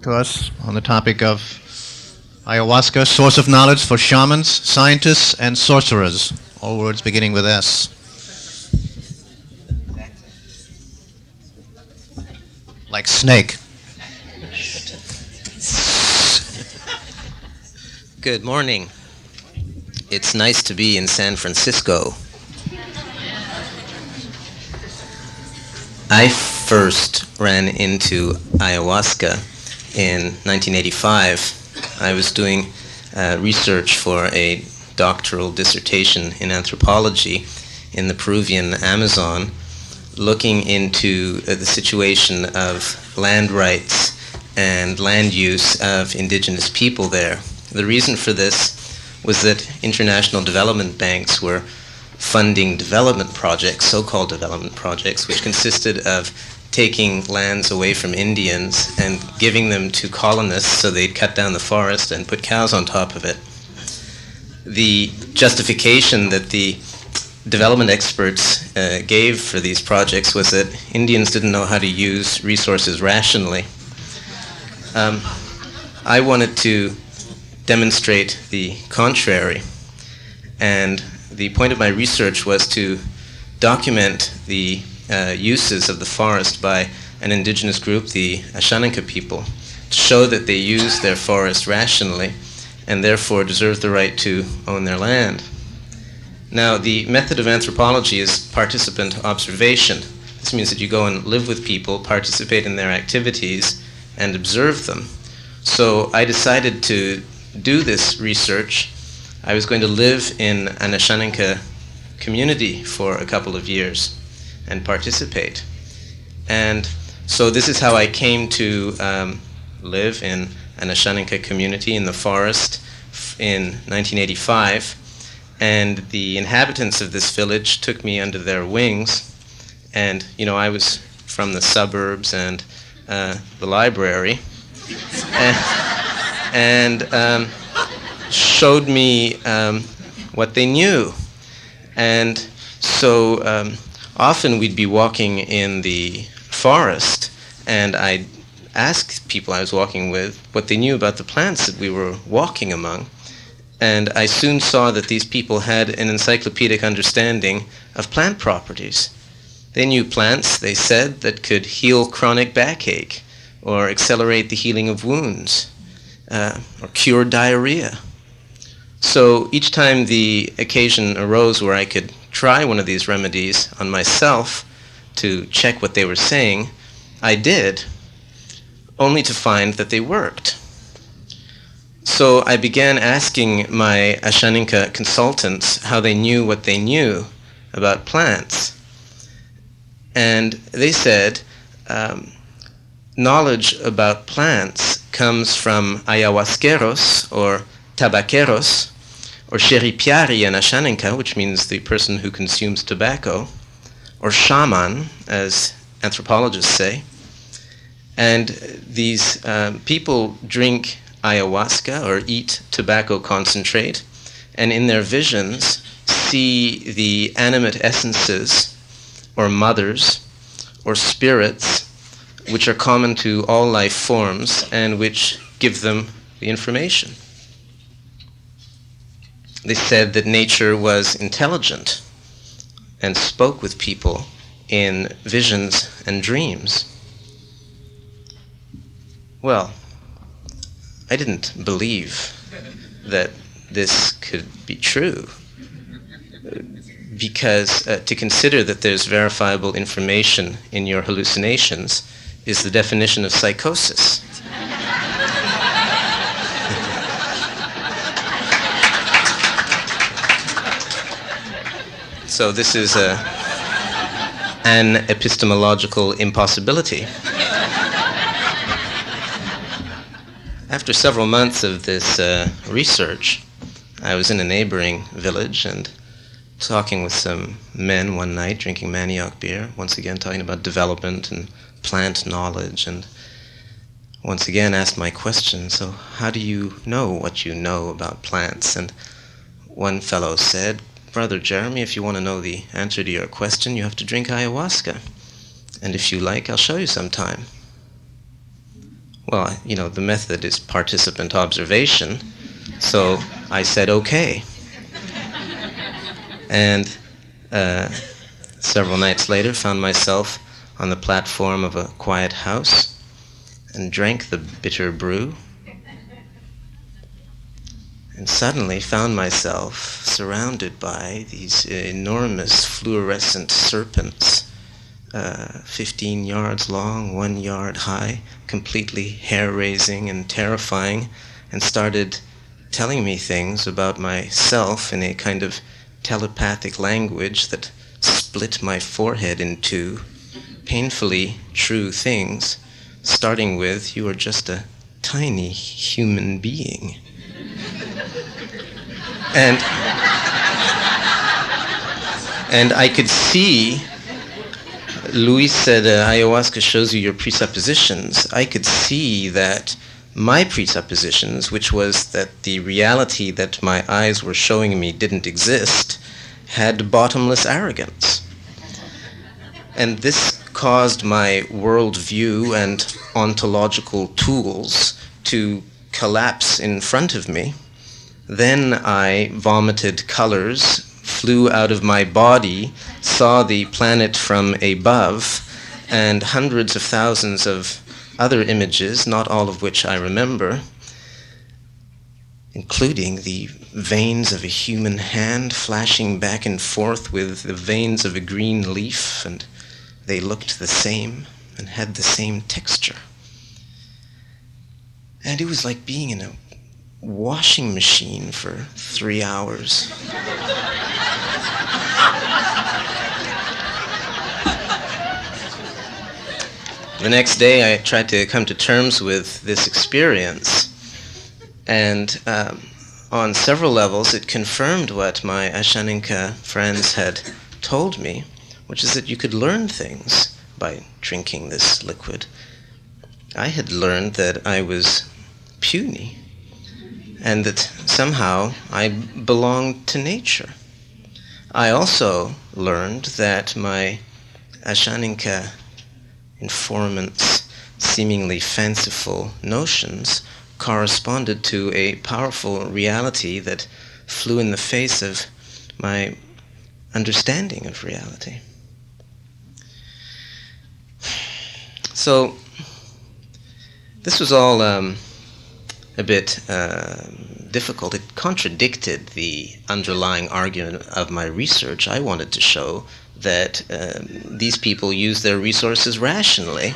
To us on the topic of ayahuasca, source of knowledge for shamans, scientists, and sorcerers. All words beginning with S. Like snake. Good morning. It's nice to be in San Francisco. I first ran into ayahuasca in 1985. I was doing research for a doctoral dissertation in anthropology in the Peruvian Amazon, looking into the situation of land rights and land use of indigenous people there. The reason for this was that international development banks were funding development projects, so-called development projects, which consisted of taking lands away from Indians and giving them to colonists so they'd cut down the forest and put cows on top of it. The justification that the development experts gave for these projects was that Indians didn't know how to use resources rationally. I wanted to demonstrate the contrary, and the point of my research was to document the uses of the forest by an indigenous group, the Ashaninka people, to show that they use their forest rationally and therefore deserve the right to own their land. Now, the method of anthropology is participant observation. This means that you go and live with people, participate in their activities, and observe them. So I decided to do this research. I was going to live in an Ashaninka community for a couple of years and participate. And so this is how I came to live in an Ashaninka community in the forest in 1985. And the inhabitants of this village took me under their wings. And, I was from the suburbs and the library. and showed me what they knew. And so often we'd be walking in the forest, and I'd ask people I was walking with what they knew about the plants that we were walking among. And I soon saw that these people had an encyclopedic understanding of plant properties. They knew plants, they said, that could heal chronic backache, or accelerate the healing of wounds, or cure diarrhea. So each time the occasion arose where I could try one of these remedies on myself to check what they were saying, I did, only to find that they worked. So I began asking my Ashaninka consultants how they knew what they knew about plants. And they said, knowledge about plants comes from ayahuasqueros, or tabaqueros, or sheripiari in Ashaninka, which means the person who consumes tobacco, or shaman, as anthropologists say. And these people drink ayahuasca or eat tobacco concentrate, and in their visions see the animate essences, or mothers, or spirits, which are common to all life forms and which give them the information. They said that nature was intelligent and spoke with people in visions and dreams. Well, I didn't believe that this could be true, because to consider that there's verifiable information in your hallucinations is the definition of psychosis. So this is an epistemological impossibility. After several months of this research, I was in a neighboring village and talking with some men one night, drinking manioc beer, once again talking about development and plant knowledge, and once again asked my question, so how do you know what you know about plants? And one fellow said, Brother Jeremy, if you want to know the answer to your question, you have to drink ayahuasca. And if you like, I'll show you sometime. well, the method is participant observation, so I said okay. And several nights later, found myself on the platform of a quiet house and drank the bitter brew, and suddenly found myself surrounded by these enormous fluorescent serpents, 15 yards long, 1 yard high, completely hair-raising and terrifying, and started telling me things about myself in a kind of telepathic language that split my forehead in two, painfully true things, starting with, "You are just a tiny human being." And I could see, Luis said, ayahuasca shows you your presuppositions. I could see that my presuppositions, which was that the reality that my eyes were showing me didn't exist, had bottomless arrogance. And this caused my worldview and ontological tools to collapse in front of me. Then I vomited colors, flew out of my body, saw the planet from above, and hundreds of thousands of other images, not all of which I remember, including the veins of a human hand flashing back and forth with the veins of a green leaf, and they looked the same and had the same texture. And it was like being in a washing machine for 3 hours. The next day I tried to come to terms with this experience, and on several levels it confirmed what my Ashaninka friends had told me, which is that you could learn things by drinking this liquid. I had learned that I was puny, and that somehow I belonged to nature. I also learned that my Ashaninka informant's seemingly fanciful notions corresponded to a powerful reality that flew in the face of my understanding of reality. So this was all a bit difficult. It contradicted the underlying argument of my research. I wanted to show that these people use their resources rationally.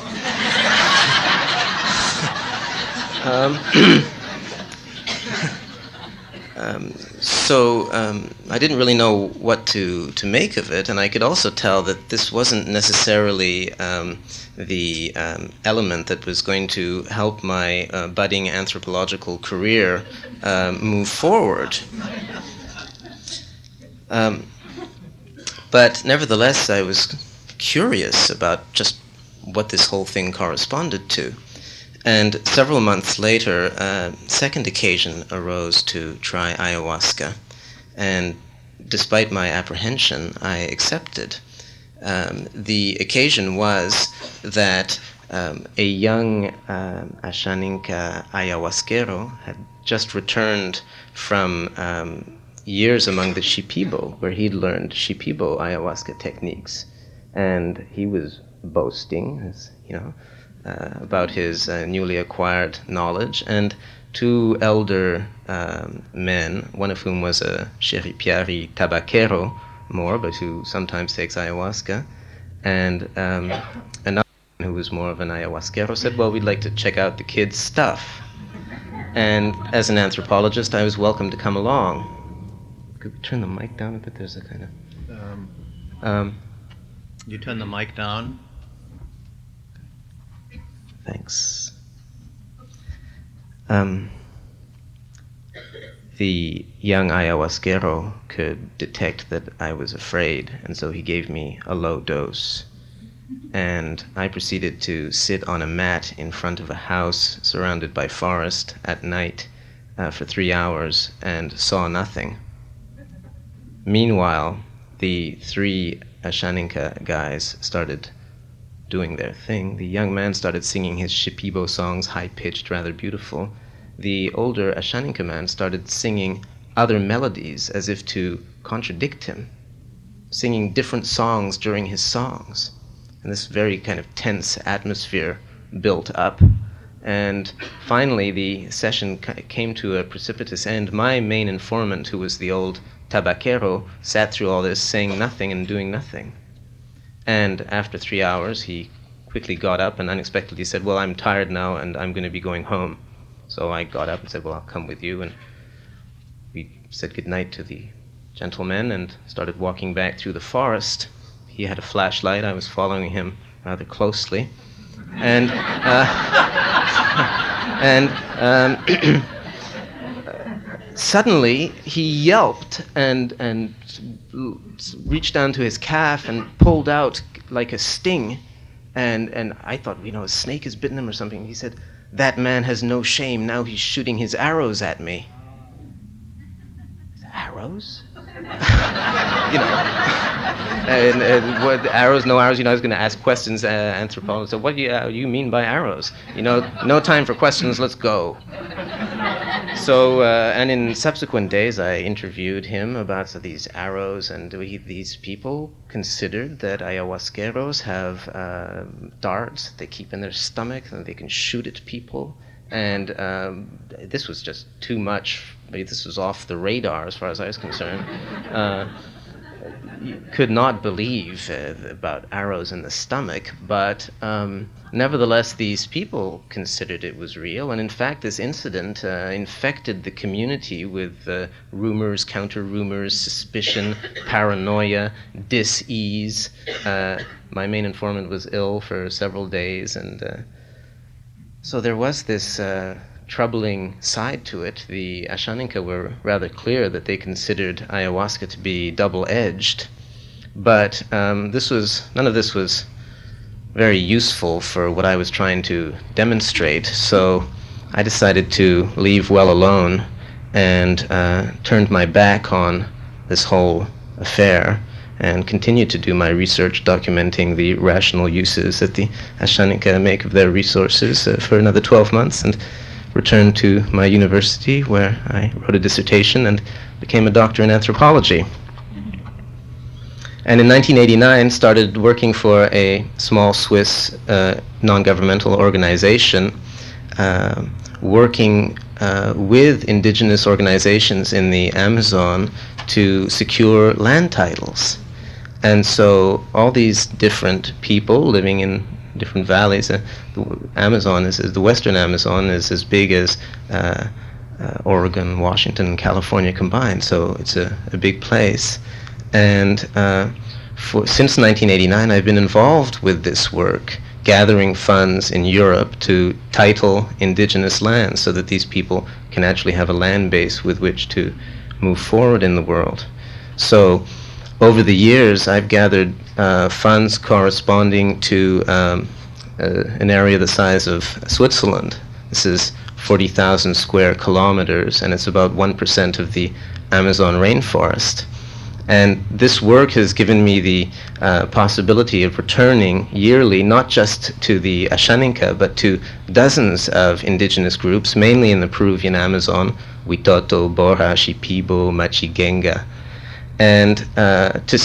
So I didn't really know what to make of it, and I could also tell that this wasn't necessarily the element that was going to help my budding anthropological career move forward. But nevertheless, I was curious about just what this whole thing corresponded to. And several months later, a second occasion arose to try ayahuasca. And despite my apprehension, I accepted. The occasion was that a young Ashaninka ayahuasquero had just returned from years among the Shipibo, where he'd learned Shipibo ayahuasca techniques. And he was boasting, about his newly acquired knowledge, and two elder men, one of whom was a Cheripiari tabaquero more, but who sometimes takes ayahuasca, and another who was more of an ayahuasquero, said, well, we'd like to check out the kids' stuff. And as an anthropologist, I was welcome to come along. Could we turn the mic down a bit? There's a kind of... You turn the mic down. Thanks. The young ayahuasquero could detect that I was afraid, and so he gave me a low dose. And I proceeded to sit on a mat in front of a house surrounded by forest at night for 3 hours and saw nothing. Meanwhile, the three Ashaninka guys started doing their thing. The young man started singing his Shipibo songs, high-pitched, rather beautiful. The older Ashaninka man started singing other melodies as if to contradict him, singing different songs during his songs. And this very kind of tense atmosphere built up. And finally, the session came to a precipitous end. My main informant, who was the old tabaquero, sat through all this saying nothing and doing nothing. And after 3 hours, he quickly got up and unexpectedly said, "Well, I'm tired now and I'm going to be going home." So I got up and said, "Well, I'll come with you." And we said goodnight to the gentleman and started walking back through the forest. He had a flashlight. I was following him rather closely. And suddenly he yelped and reached down to his calf and pulled out like a sting. And I thought, a snake has bitten him or something. He said, "That man has no shame. Now he's shooting his arrows at me." Arrows? And what arrows, no arrows, I was going to ask questions, anthropologist. So what do you mean by arrows? No time for questions, let's go. So, and in subsequent days, I interviewed him about these arrows, and these people considered that ayahuasqueros have darts they keep in their stomach, and they can shoot at people. And this was just too much. This was off the radar as far as I was concerned. You could not believe about arrows in the stomach, but nevertheless, these people considered it was real. And in fact, this incident infected the community with rumors, counter-rumors, suspicion, paranoia, dis-ease. My main informant was ill for several days, and so there was this troubling side to it. The Ashaninka were rather clear that they considered ayahuasca to be double-edged, but none of this was very useful for what I was trying to demonstrate. So I decided to leave well alone and turned my back on this whole affair and continued to do my research documenting the rational uses that the Ashaninka make of their resources for another 12 months, and returned to my university where I wrote a dissertation and became a doctor in anthropology. And in 1989 started working for a small Swiss non-governmental organization working with indigenous organizations in the Amazon to secure land titles. And so all these different people living in different valleys. The Amazon the Western Amazon is as big as Oregon, Washington, and California combined. So it's a big place. And since 1989, I've been involved with this work, gathering funds in Europe to title indigenous lands so that these people can actually have a land base with which to move forward in the world. So over the years, I've gathered funds corresponding to an area the size of Switzerland. This is 40,000 square kilometers, and it's about 1% of the Amazon rainforest. And this work has given me the possibility of returning yearly, not just to the Ashaninka, but to dozens of indigenous groups, mainly in the Peruvian Amazon, Huitoto, Borja, Shipibo, Machigenga, and to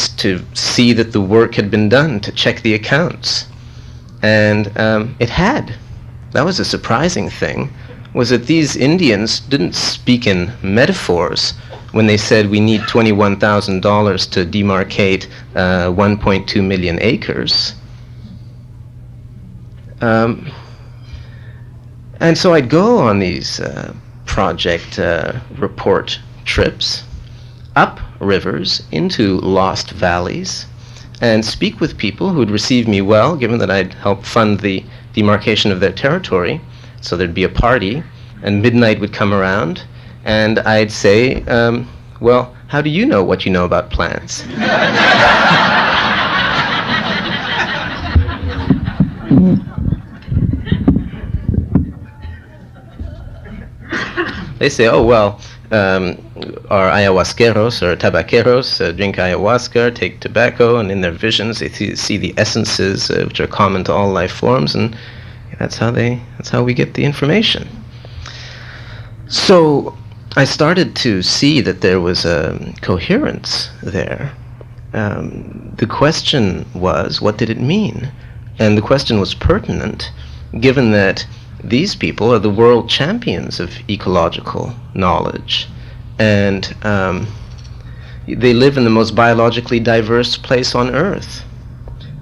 see that the work had been done, to check the accounts. And it had. That was a surprising thing, was that these Indians didn't speak in metaphors when they said we need $21,000 to demarcate 1.2 million acres. And so I'd go on these project report trips up rivers into lost valleys and speak with people who would receive me well, given that I'd helped fund the demarcation of their territory. So there'd be a party, and midnight would come around, and I'd say, well, how do you know what you know about plants? They say, oh, well, our ayahuasqueros or tabaqueros drink ayahuasca, take tobacco, and in their visions they see the essences which are common to all life forms, and that's how we get the information. So I started to see that there was a coherence there. The question was, what did it mean? And the question was pertinent, given that these people are the world champions of ecological knowledge, and they live in the most biologically diverse place on Earth.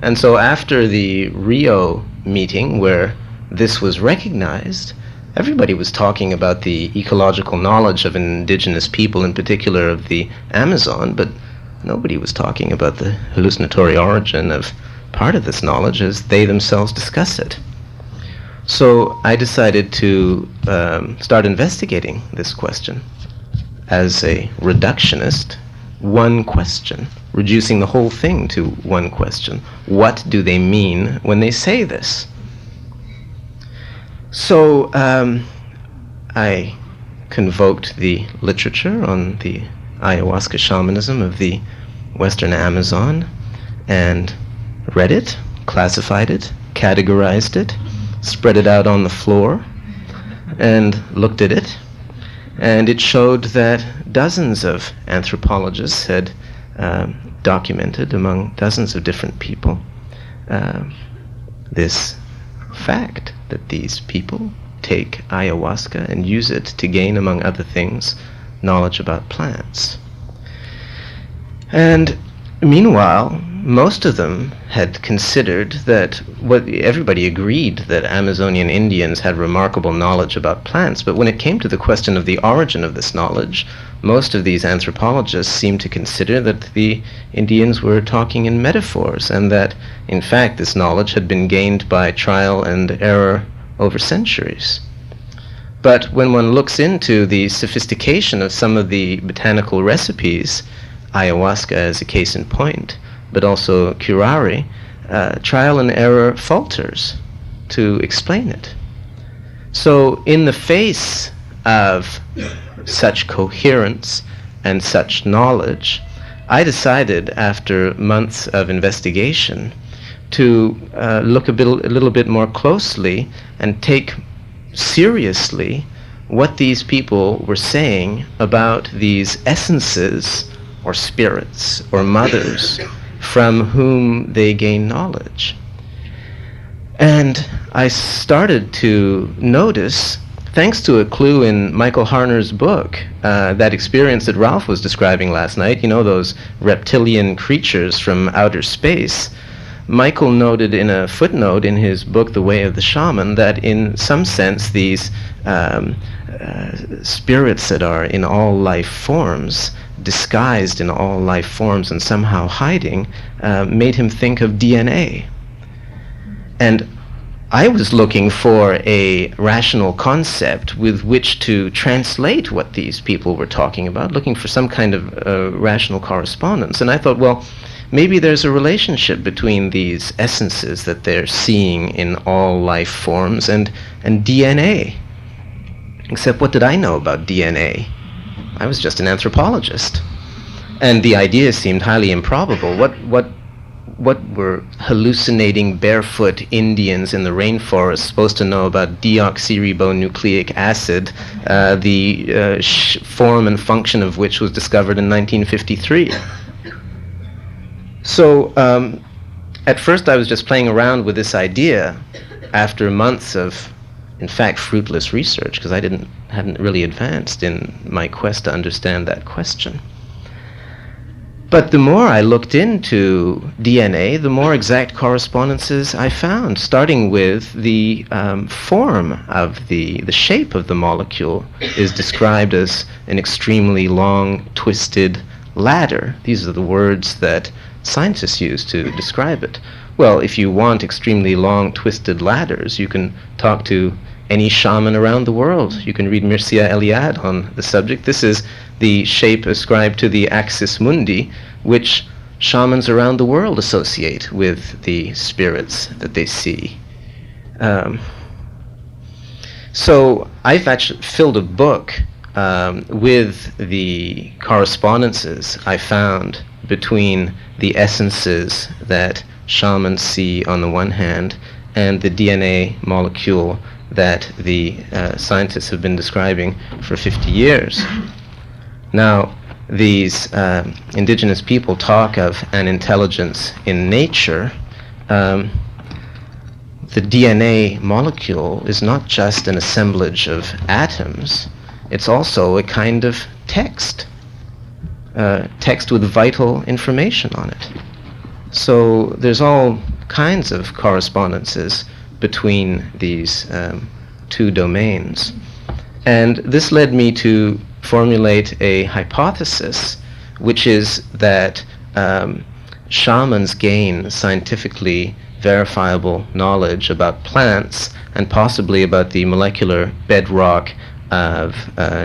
And so after the Rio meeting, where this was recognized, everybody was talking about the ecological knowledge of indigenous people, in particular of the Amazon, but nobody was talking about the hallucinatory origin of part of this knowledge as they themselves discuss it. So I decided to start investigating this question as a reductionist. One question, reducing the whole thing to one question. What do they mean when they say this? So I convoked the literature on the ayahuasca shamanism of the Western Amazon and read it, classified it, categorized it, spread it out on the floor, and looked at it. And it showed that dozens of anthropologists had documented among dozens of different people this fact that these people take ayahuasca and use it to gain, among other things, knowledge about plants. And meanwhile, most of them had considered that everybody agreed that Amazonian Indians had remarkable knowledge about plants, but when it came to the question of the origin of this knowledge, most of these anthropologists seemed to consider that the Indians were talking in metaphors, and that, in fact, this knowledge had been gained by trial and error over centuries. But when one looks into the sophistication of some of the botanical recipes, ayahuasca as a case in point, but also curare, trial and error falters to explain it. So in the face of such coherence and such knowledge, I decided after months of investigation to look a little bit more closely and take seriously what these people were saying about these essences or spirits or mothers from whom they gain knowledge. And I started to notice, thanks to a clue in Michael Harner's book, that experience that Ralph was describing last night, you know, those reptilian creatures from outer space. Michael noted in a footnote in his book, The Way of the Shaman, that in some sense these spirits that are in all life forms, disguised in all life forms and somehow hiding, made him think of DNA. And I was looking for a rational concept with which to translate what these people were talking about, looking for some kind of rational correspondence. And I thought, well, maybe there's a relationship between these essences that they're seeing in all life forms and DNA. Except what did I know about DNA? I was just an anthropologist. And the idea seemed highly improbable. What were hallucinating barefoot Indians in the rainforest supposed to know about deoxyribonucleic acid, the form and function of which was discovered in 1953? So at first I was just playing around with this idea after months of, in fact, fruitless research, because I hadn't really advanced in my quest to understand that question. But the more I looked into DNA, the more exact correspondences I found, starting with the form of the shape of the molecule is described as an extremely long, twisted ladder. These are the words that scientists use to describe it. Well, if you want extremely long, twisted ladders, you can talk to any shaman around the world. You can read Mircea Eliade on the subject. This is the shape ascribed to the axis mundi, which shamans around the world associate with the spirits that they see. So I've actually filled a book with the correspondences I found between the essences that shamans see on the one hand and the DNA molecule that the scientists have been describing for 50 years. Now, these indigenous people talk of an intelligence in nature. The DNA molecule is not just an assemblage of atoms, it's also a kind of text, text with vital information on it. So there's all kinds of correspondences between these two domains. And this led me to formulate a hypothesis, which is that shamans gain scientifically verifiable knowledge about plants and possibly about the molecular bedrock of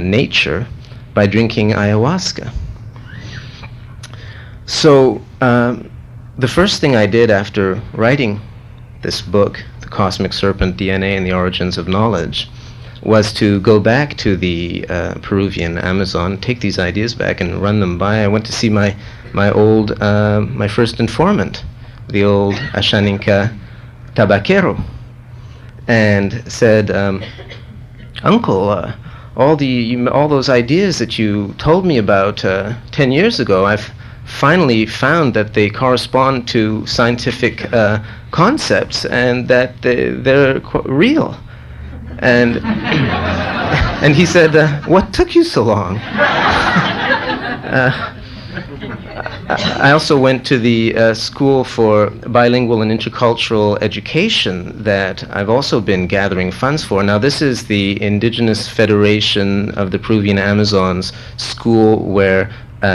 nature by drinking ayahuasca. So the first thing I did after writing this book, The Cosmic Serpent, DNA and the Origins of Knowledge, was to go back to the Peruvian Amazon, take these ideas back and run them by. I went to see my first informant, the old Ashaninka Tabaquero, and said, Uncle, all those ideas that you told me about 10 years ago, I've finally found that they correspond to scientific concepts and that they're real. And and he said, what took you so long? I also went to the School for Bilingual and Intercultural Education that I've also been gathering funds for. Now, this is the Indigenous Federation of the Peruvian Amazons school where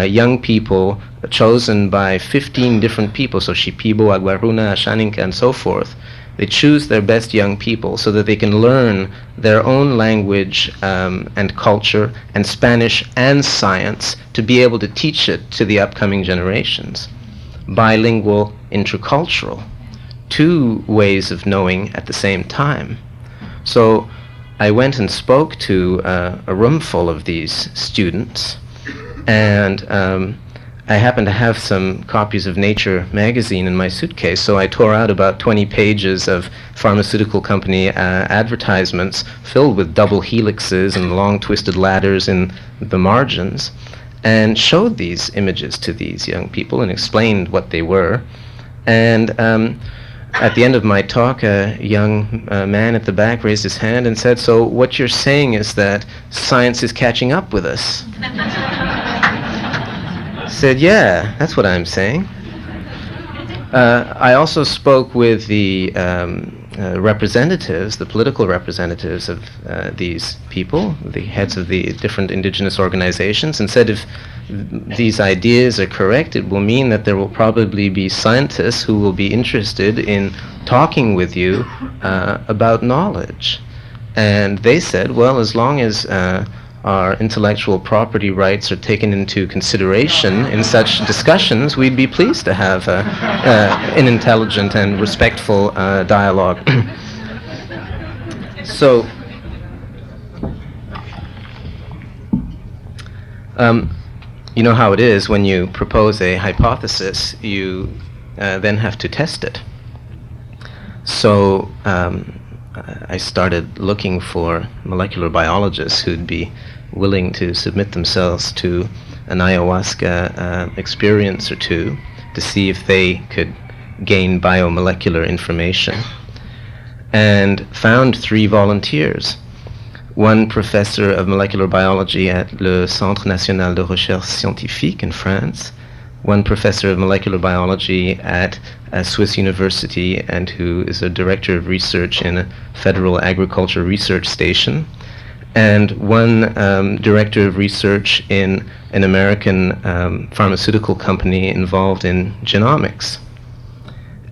young people chosen by 15 different people, so Shipibo, Aguaruna, Ashaninka, and so forth, they choose their best young people so that they can learn their own language and culture and Spanish and science to be able to teach it to the upcoming generations. Bilingual, intercultural, two ways of knowing at the same time. So I went and spoke to a room full of these students, and I happened to have some copies of Nature magazine in my suitcase, so I tore out about 20 pages of pharmaceutical company advertisements filled with double helixes and long twisted ladders in the margins, and showed these images to these young people and explained what they were. And at the end of my talk, a young man at the back raised his hand and said, "So what you're saying is that science is catching up with us?" Said, "Yeah, that's what I'm saying." I also spoke with the representatives, the political representatives of these people, the heads of the different indigenous organizations, and said if these ideas are correct, it will mean that there will probably be scientists who will be interested in talking with you about knowledge. And they said, well, as long as our intellectual property rights are taken into consideration in such discussions, we'd be pleased to have an intelligent and respectful dialogue. So, you know how it is when you propose a hypothesis, you then have to test it. So, I started looking for molecular biologists who'd be willing to submit themselves to an ayahuasca experience or two to see if they could gain biomolecular information, and found 3 volunteers. One professor of molecular biology at le Centre National de Recherche Scientifique in France, one professor of molecular biology at Swiss University and who is a director of research in a federal agriculture research station, and one director of research in an American pharmaceutical company involved in genomics.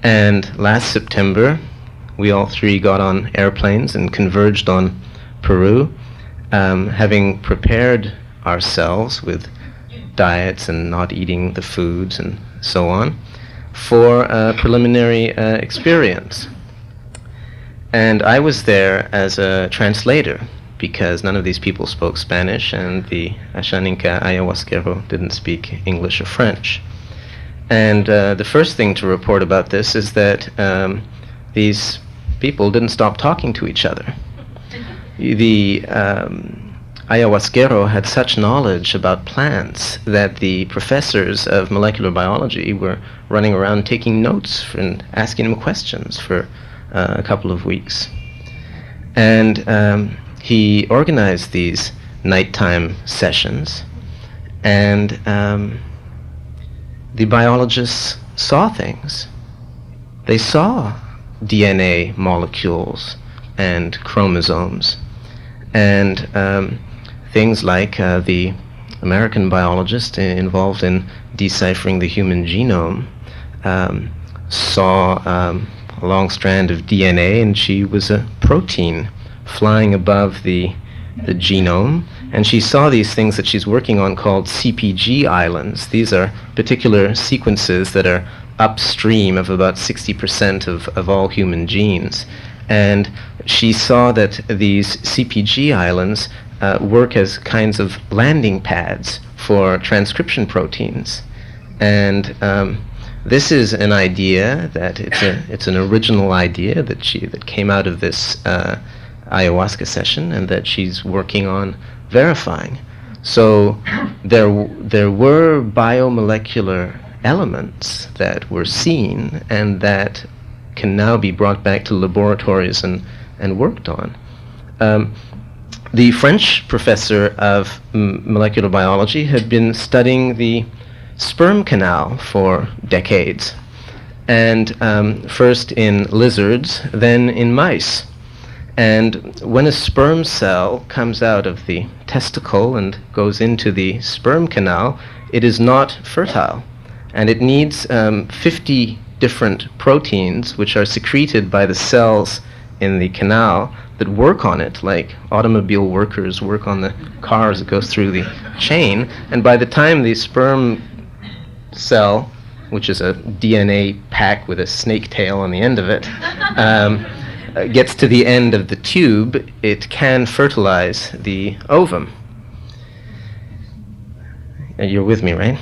And last September, we all 3 got on airplanes and converged on Peru, having prepared ourselves with diets and not eating the foods and so on for a preliminary experience. And I was there as a translator because none of these people spoke Spanish, and the Ashaninka Ayahuasquero didn't speak English or French. And the first thing to report about this is that these people didn't stop talking to each other. The Ayahuasquero had such knowledge about plants that the professors of molecular biology were running around taking notes and asking him questions for a couple of weeks. And he organized these nighttime sessions, and the biologists saw things. They saw DNA molecules and chromosomes, and things like the American biologist involved in deciphering the human genome saw a long strand of DNA, and she was a protein flying above the genome, and she saw these things that she's working on called CPG islands. These are particular sequences that are upstream of about 60% of all human genes. And she saw that these CPG islands work as kinds of landing pads for transcription proteins. And this is an idea that it's an original idea that came out of this ayahuasca session, and that she's working on verifying. So there were biomolecular elements that were seen and that can now be brought back to laboratories and worked on. The French professor of molecular biology had been studying the sperm canal for decades, and first in lizards, then in mice. And when a sperm cell comes out of the testicle and goes into the sperm canal, it is not fertile, and it needs 50 different proteins which are secreted by the cells in the canal that work on it, like automobile workers work on the car as it goes through the chain. And by the time the sperm cell, which is a DNA pack with a snake tail on the end of it, gets to the end of the tube, it can fertilize the ovum. You're with me, right?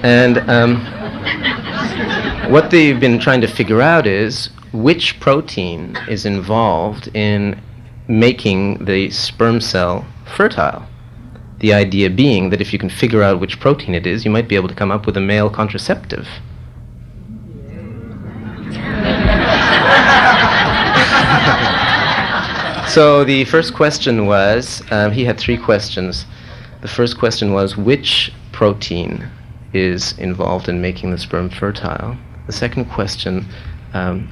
And what they've been trying to figure out is which protein is involved in making the sperm cell fertile. The idea being that if you can figure out which protein it is, you might be able to come up with a male contraceptive. So the first question was, he had 3 questions. The first question was, which protein is involved in making the sperm fertile? The second question,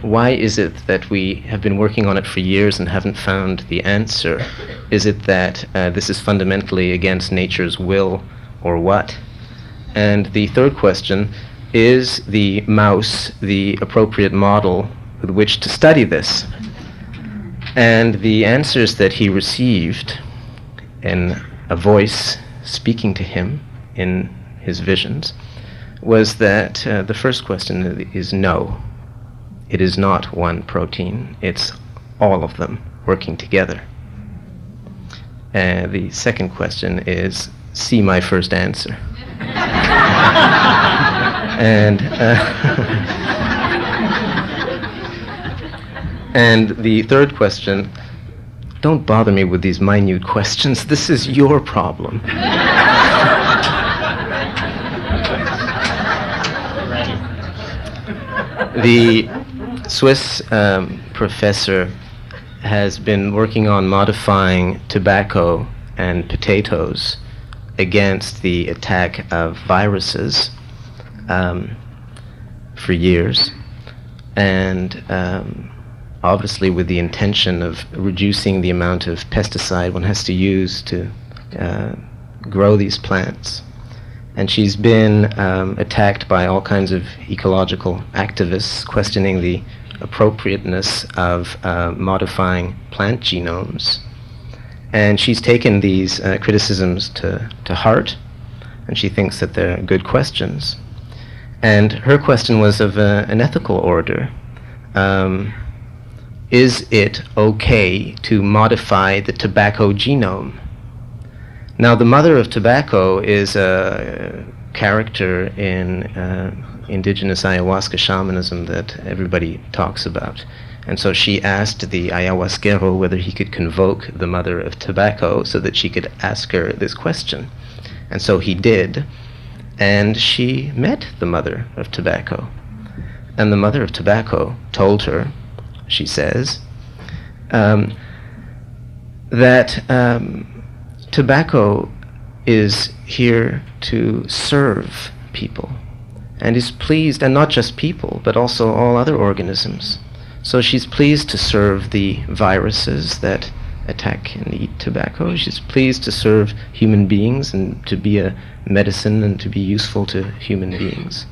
why is it that we have been working on it for years and haven't found the answer? Is it that this is fundamentally against nature's will, or what? And the third question, is the mouse the appropriate model with which to study this? And the answers that he received in a voice speaking to him in his visions was that the first question is no. It is not one protein. It's all of them working together. The second question is, see my first answer. And and the third question, don't bother me with these minute questions. This is your problem. The Swiss professor has been working on modifying tobacco and potatoes against the attack of viruses for years, and obviously with the intention of reducing the amount of pesticide one has to use to grow these plants. And she's been attacked by all kinds of ecological activists questioning the appropriateness of modifying plant genomes. And she's taken these criticisms to heart, and she thinks that they're good questions. And her question was of an ethical order. is it okay to modify the tobacco genome? Now, the mother of tobacco is a character in indigenous ayahuasca shamanism that everybody talks about. And so she asked the ayahuasquero whether he could convoke the mother of tobacco so that she could ask her this question. And so he did, and she met the mother of tobacco. And the mother of tobacco told her, she says, that tobacco is here to serve people, and is pleased, and not just people, but also all other organisms. So she's pleased to serve the viruses that attack and eat tobacco. She's pleased to serve human beings and to be a medicine and to be useful to human beings.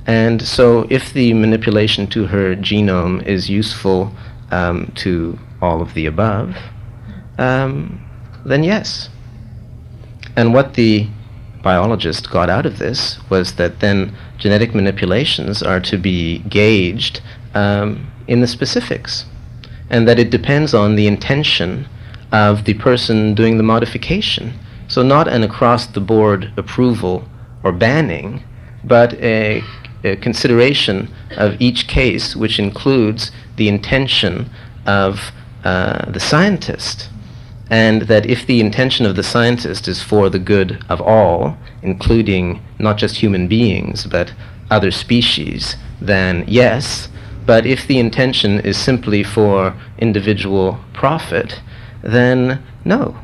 And so if the manipulation to her genome is useful to all of the above, then yes. And what the biologist got out of this was that then genetic manipulations are to be gauged in the specifics, and that it depends on the intention of the person doing the modification. So not an across-the-board approval or banning, but a consideration of each case, which includes the intention of the scientist. And that if the intention of the scientist is for the good of all, including not just human beings, but other species, then yes. But if the intention is simply for individual profit, then no.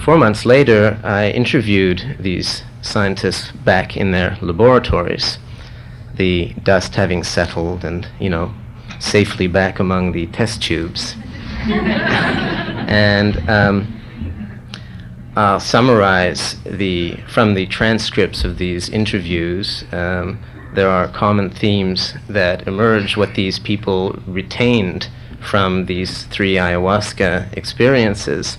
Four months later, I interviewed these scientists back in their laboratories, the dust having settled and, safely back among the test tubes. And I'll summarize from the transcripts of these interviews. There are common themes that emerge, what these people retained from these 3 ayahuasca experiences.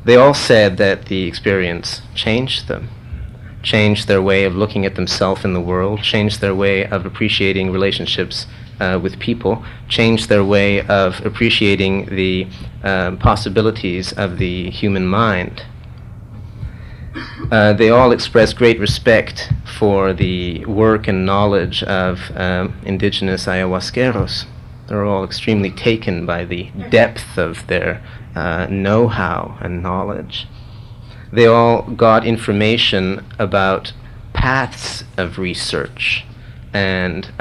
They all said that the experience changed them, changed their way of looking at themselves in the world, changed their way of appreciating relationships with people, changed their way of appreciating the possibilities of the human mind. They all expressed great respect for the work and knowledge of indigenous ayahuasqueros. They're all extremely taken by the depth of their know-how and knowledge. They all got information about paths of research and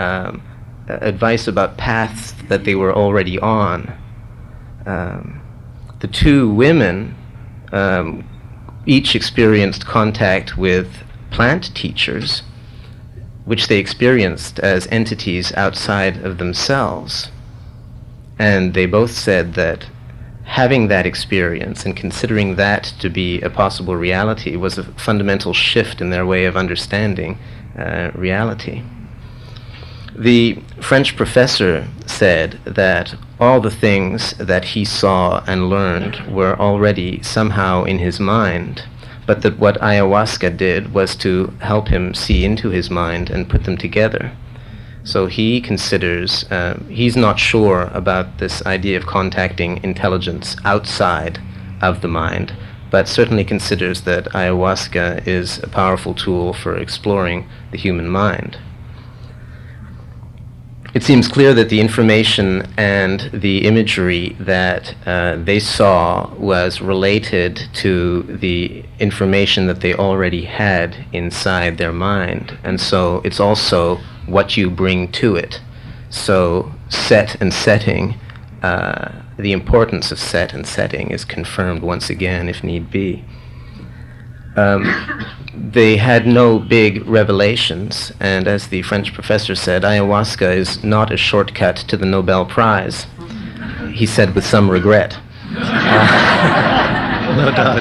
advice about paths that they were already on. The 2 women each experienced contact with plant teachers, which they experienced as entities outside of themselves. And they both said that having that experience and considering that to be a possible reality was a fundamental shift in their way of understanding reality. The French professor said that all the things that he saw and learned were already somehow in his mind, but that what ayahuasca did was to help him see into his mind and put them together. So he considers, he's not sure about this idea of contacting intelligence outside of the mind, but certainly considers that ayahuasca is a powerful tool for exploring the human mind. It seems clear that the information and the imagery that they saw was related to the information that they already had inside their mind. And so it's also what you bring to it. So set and setting, the importance of set and setting is confirmed once again if need be. They had no big revelations, and as the French professor said, ayahuasca is not a shortcut to the Nobel Prize, he said with some regret. No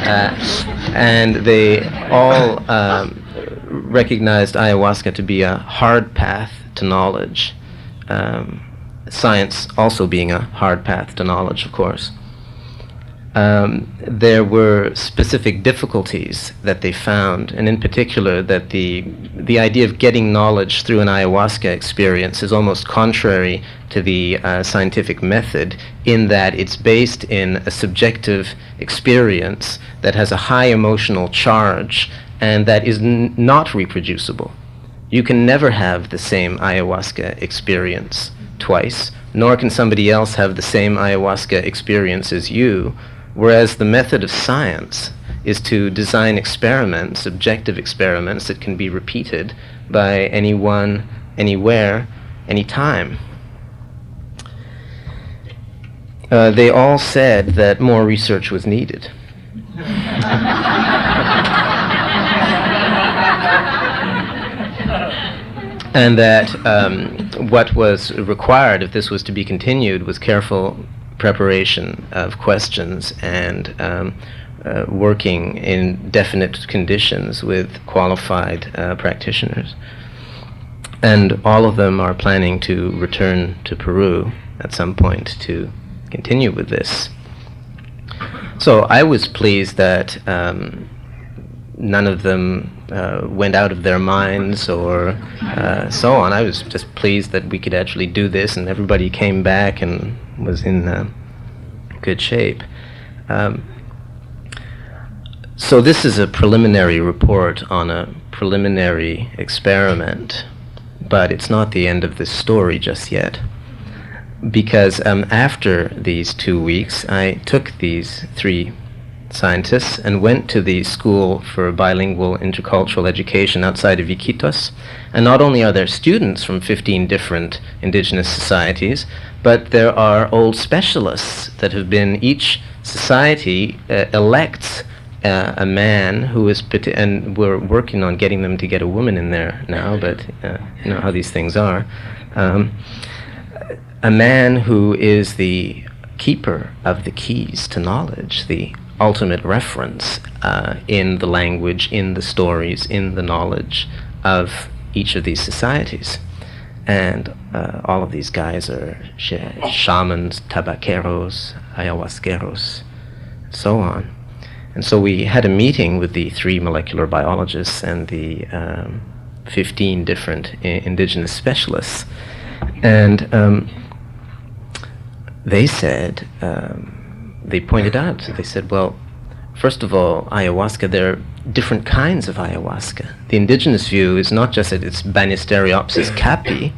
doubt. And they all recognized ayahuasca to be a hard path to knowledge, science also being a hard path to knowledge, of course. there were specific difficulties that they found, and in particular that the idea of getting knowledge through an ayahuasca experience is almost contrary to the scientific method, in that it's based in a subjective experience that has a high emotional charge and that is not reproducible. You can never have the same ayahuasca experience twice, nor can somebody else have the same ayahuasca experience as you. Whereas the method of science is to design experiments, objective experiments, that can be repeated by anyone, anywhere, anytime. They all said that more research was needed. And that what was required, if this was to be continued, was careful preparation of questions and working in definite conditions with qualified practitioners. And all of them are planning to return to Peru at some point to continue with this. So I was pleased that none of them went out of their minds or so on. I was just pleased that we could actually do this, and everybody came back and was in good shape. So this is a preliminary report on a preliminary experiment, but it's not the end of this story just yet. Because after these 2 weeks, I took these 3 scientists and went to the School for Bilingual Intercultural Education outside of Iquitos. And not only are there students from 15 different indigenous societies, but there are old specialists that have been, each society elects a man who is, and we're working on getting them to get a woman in there now, but you know how these things are. A man who is the keeper of the keys to knowledge, the ultimate reference in the language, in the stories, in the knowledge of each of these societies. And all of these guys are shamans, tabaqueros, ayahuasqueros, so on. And so we had a meeting with the 3 molecular biologists and the 15 different indigenous specialists. And they said, they pointed out, they said, well, first of all, ayahuasca, there are different kinds of ayahuasca. The indigenous view is not just that it's Banisteriopsis caapi,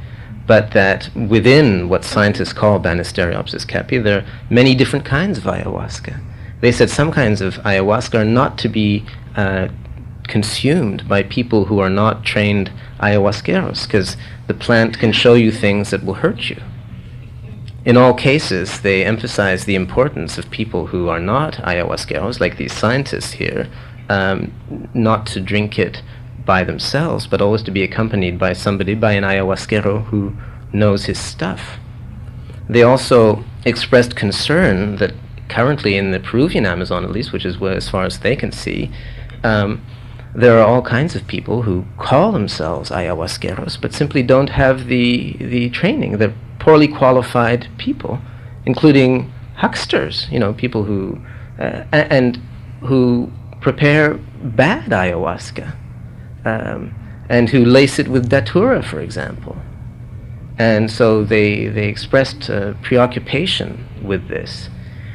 but that within what scientists call Banisteriopsis caapi, there are many different kinds of ayahuasca. They said some kinds of ayahuasca are not to be consumed by people who are not trained ayahuasqueros, because the plant can show you things that will hurt you. In all cases, they emphasize the importance of people who are not ayahuasqueros, like these scientists here, not to drink it by themselves, but always to be accompanied by somebody, by an ayahuasquero who knows his stuff. They also expressed concern that currently in the Peruvian Amazon, at least, which is where, as far as they can see, there are all kinds of people who call themselves ayahuasqueros, but simply don't have the training. They're poorly qualified people, including hucksters, you know, people who and who prepare bad ayahuasca, and who lace it with datura, for example. And so they expressed preoccupation with this.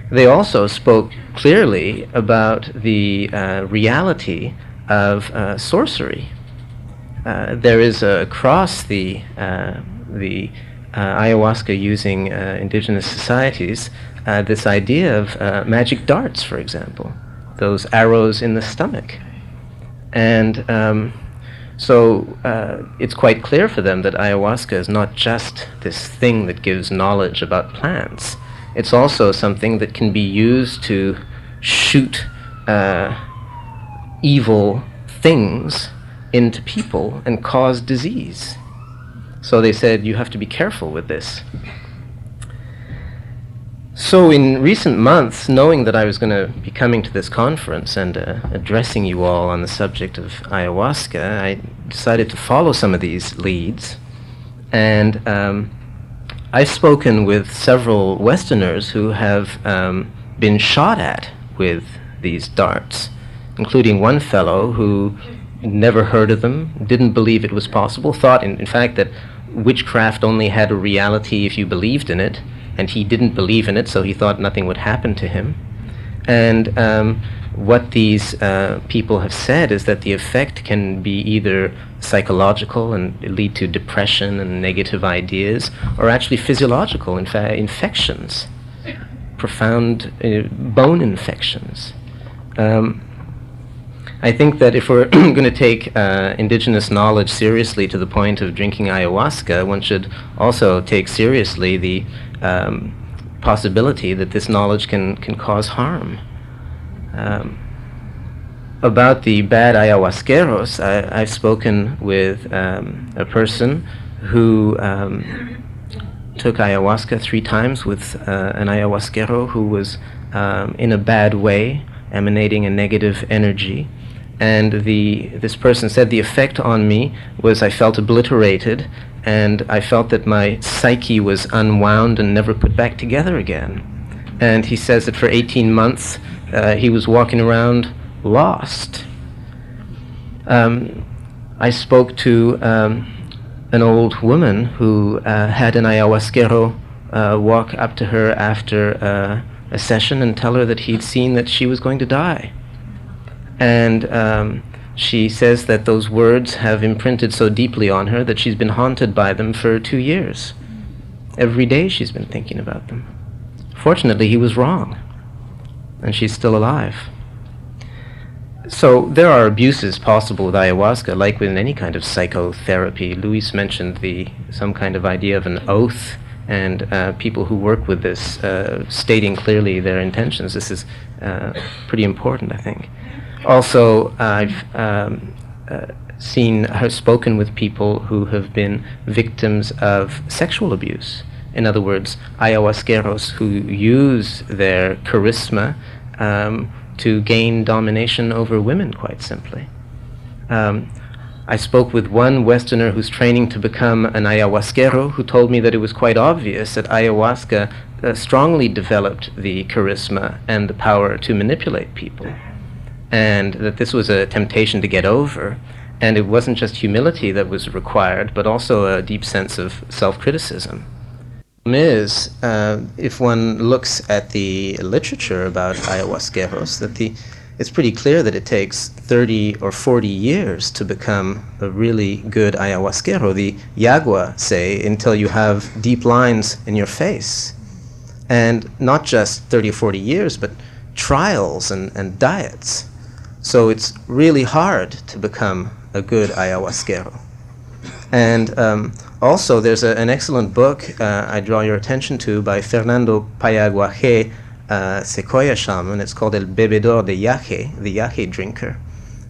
They also spoke clearly about the reality of sorcery. There is across the ayahuasca using indigenous societies this idea of magic darts, for example, those arrows in the stomach. And so it's quite clear for them that ayahuasca is not just this thing that gives knowledge about plants. It's also something that can be used to shoot evil things into people and cause disease. So they said, you have to be careful with this. So in recent months, knowing that I was going to be coming to this conference and addressing you all on the subject of ayahuasca, I decided to follow some of these leads. And I've spoken with several Westerners who have been shot at with these darts, including one fellow who never heard of them, didn't believe it was possible, thought in fact that witchcraft only had a reality if you believed in it, and he didn't believe in it, so he thought nothing would happen to him. And what these people have said is that the effect can be either psychological and lead to depression and negative ideas, or actually physiological, in fact, infections, profound bone infections. I think that if we're going to take indigenous knowledge seriously to the point of drinking ayahuasca, one should also take seriously the possibility that this knowledge can cause harm. About the bad ayahuasqueros, I've spoken with a person who took ayahuasca 3 times with an ayahuasquero who was in a bad way, emanating a negative energy. And this person said the effect on me was I felt obliterated, and I felt that my psyche was unwound and never put back together again. And he says that for 18 months he was walking around lost. I spoke to an old woman who had an ayahuasquero walk up to her after a session and tell her that he'd seen that she was going to die. And she says that those words have imprinted so deeply on her that she's been haunted by them for 2 years. Every day she's been thinking about them. Fortunately, he was wrong, and she's still alive. So there are abuses possible with ayahuasca, like with any kind of psychotherapy. Luis mentioned some kind of idea of an oath, and people who work with this stating clearly their intentions. This is pretty important, I think. Also, I've spoken with people who have been victims of sexual abuse. In other words, ayahuasqueros who use their charisma to gain domination over women, quite simply. I spoke with one Westerner who's training to become an ayahuasquero who told me that it was quite obvious that ayahuasca strongly developed the charisma and the power to manipulate people, and that this was a temptation to get over, and it wasn't just humility that was required, but also a deep sense of self-criticism. Is if one looks at the literature about ayahuasqueros, that it's pretty clear that it takes 30 or 40 years to become a really good ayahuasquero. The Yagua say until you have deep lines in your face. And not just 30 or 40 years, but trials and diets. So it's really hard to become a good ayahuasquero. And also there's an excellent book I draw your attention to by Fernando Payaguaje, Sequoia shaman. It's called El Bebedor de Yahe, the Yahe drinker.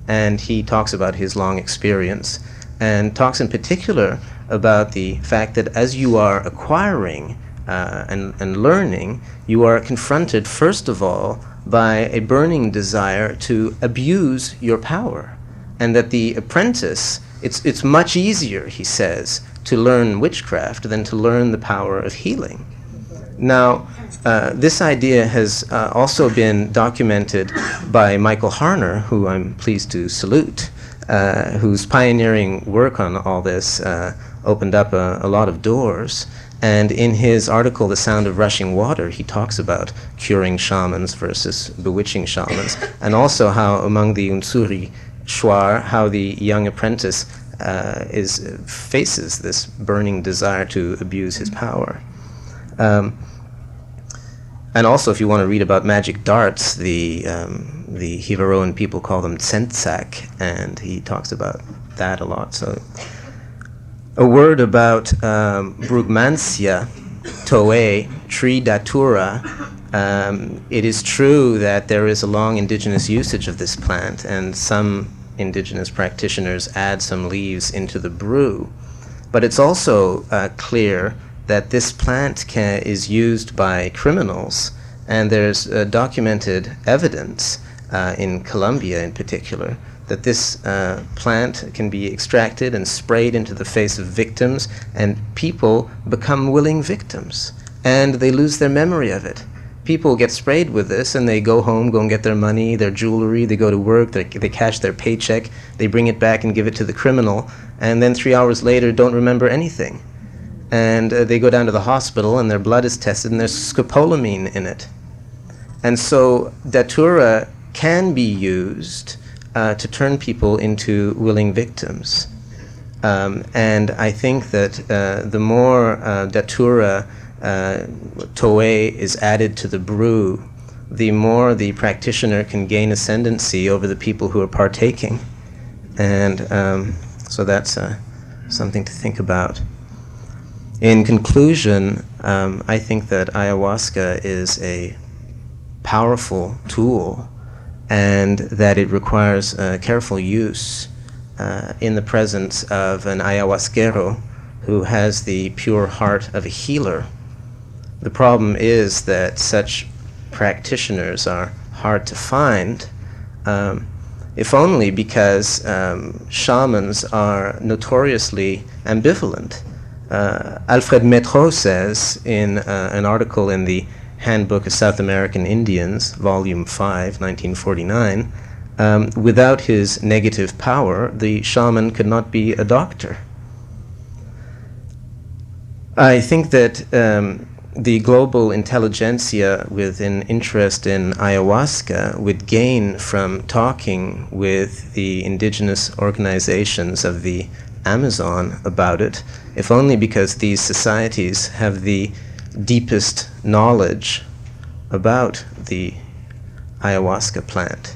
And he talks about his long experience and talks in particular about the fact that as you are acquiring and learning, you are confronted first of all by a burning desire to abuse your power. And that the apprentice, it's much easier, he says, to learn witchcraft than to learn the power of healing. Now, this idea has also been documented by Michael Harner, who I'm pleased to salute, whose pioneering work on all this opened up a lot of doors. And in his article, The Sound of Rushing Water, he talks about curing shamans versus bewitching shamans, and also how among the Unsuri Shuar, how the young apprentice faces this burning desire to abuse his power. And also, if you want to read about magic darts, the Hivaroan people call them tsentsak, and he talks about that a lot. So, a word about Brugmansia toe, tree datura. It is true that there is a long indigenous usage of this plant, and some indigenous practitioners add some leaves into the brew. But it's also clear that this plant is used by criminals, and there's documented evidence in Colombia in particular that this plant can be extracted and sprayed into the face of victims, and people become willing victims, and they lose their memory of it. people get sprayed with this, and they go home, go and get their money, their jewelry, they go to work, they cash their paycheck, they bring it back and give it to the criminal, and then 3 hours later don't remember anything. And they go down to the hospital, and their blood is tested, and there's scopolamine in it. And so datura can be used to turn people into willing victims. And I think that the more datura Toei is added to the brew, the more the practitioner can gain ascendancy over the people who are partaking. And so that's something to think about. In conclusion, I think that ayahuasca is a powerful tool, and that it requires careful use in the presence of an ayahuasquero who has the pure heart of a healer. The problem is that such practitioners are hard to find, if only because shamans are notoriously ambivalent. Alfred Metzner says in an article in the Handbook of South American Indians, Volume 5, 1949, without his negative power, the shaman could not be a doctor. I think that the global intelligentsia with an interest in ayahuasca would gain from talking with the indigenous organizations of the Amazon about it, if only because these societies have the deepest knowledge about the ayahuasca plant.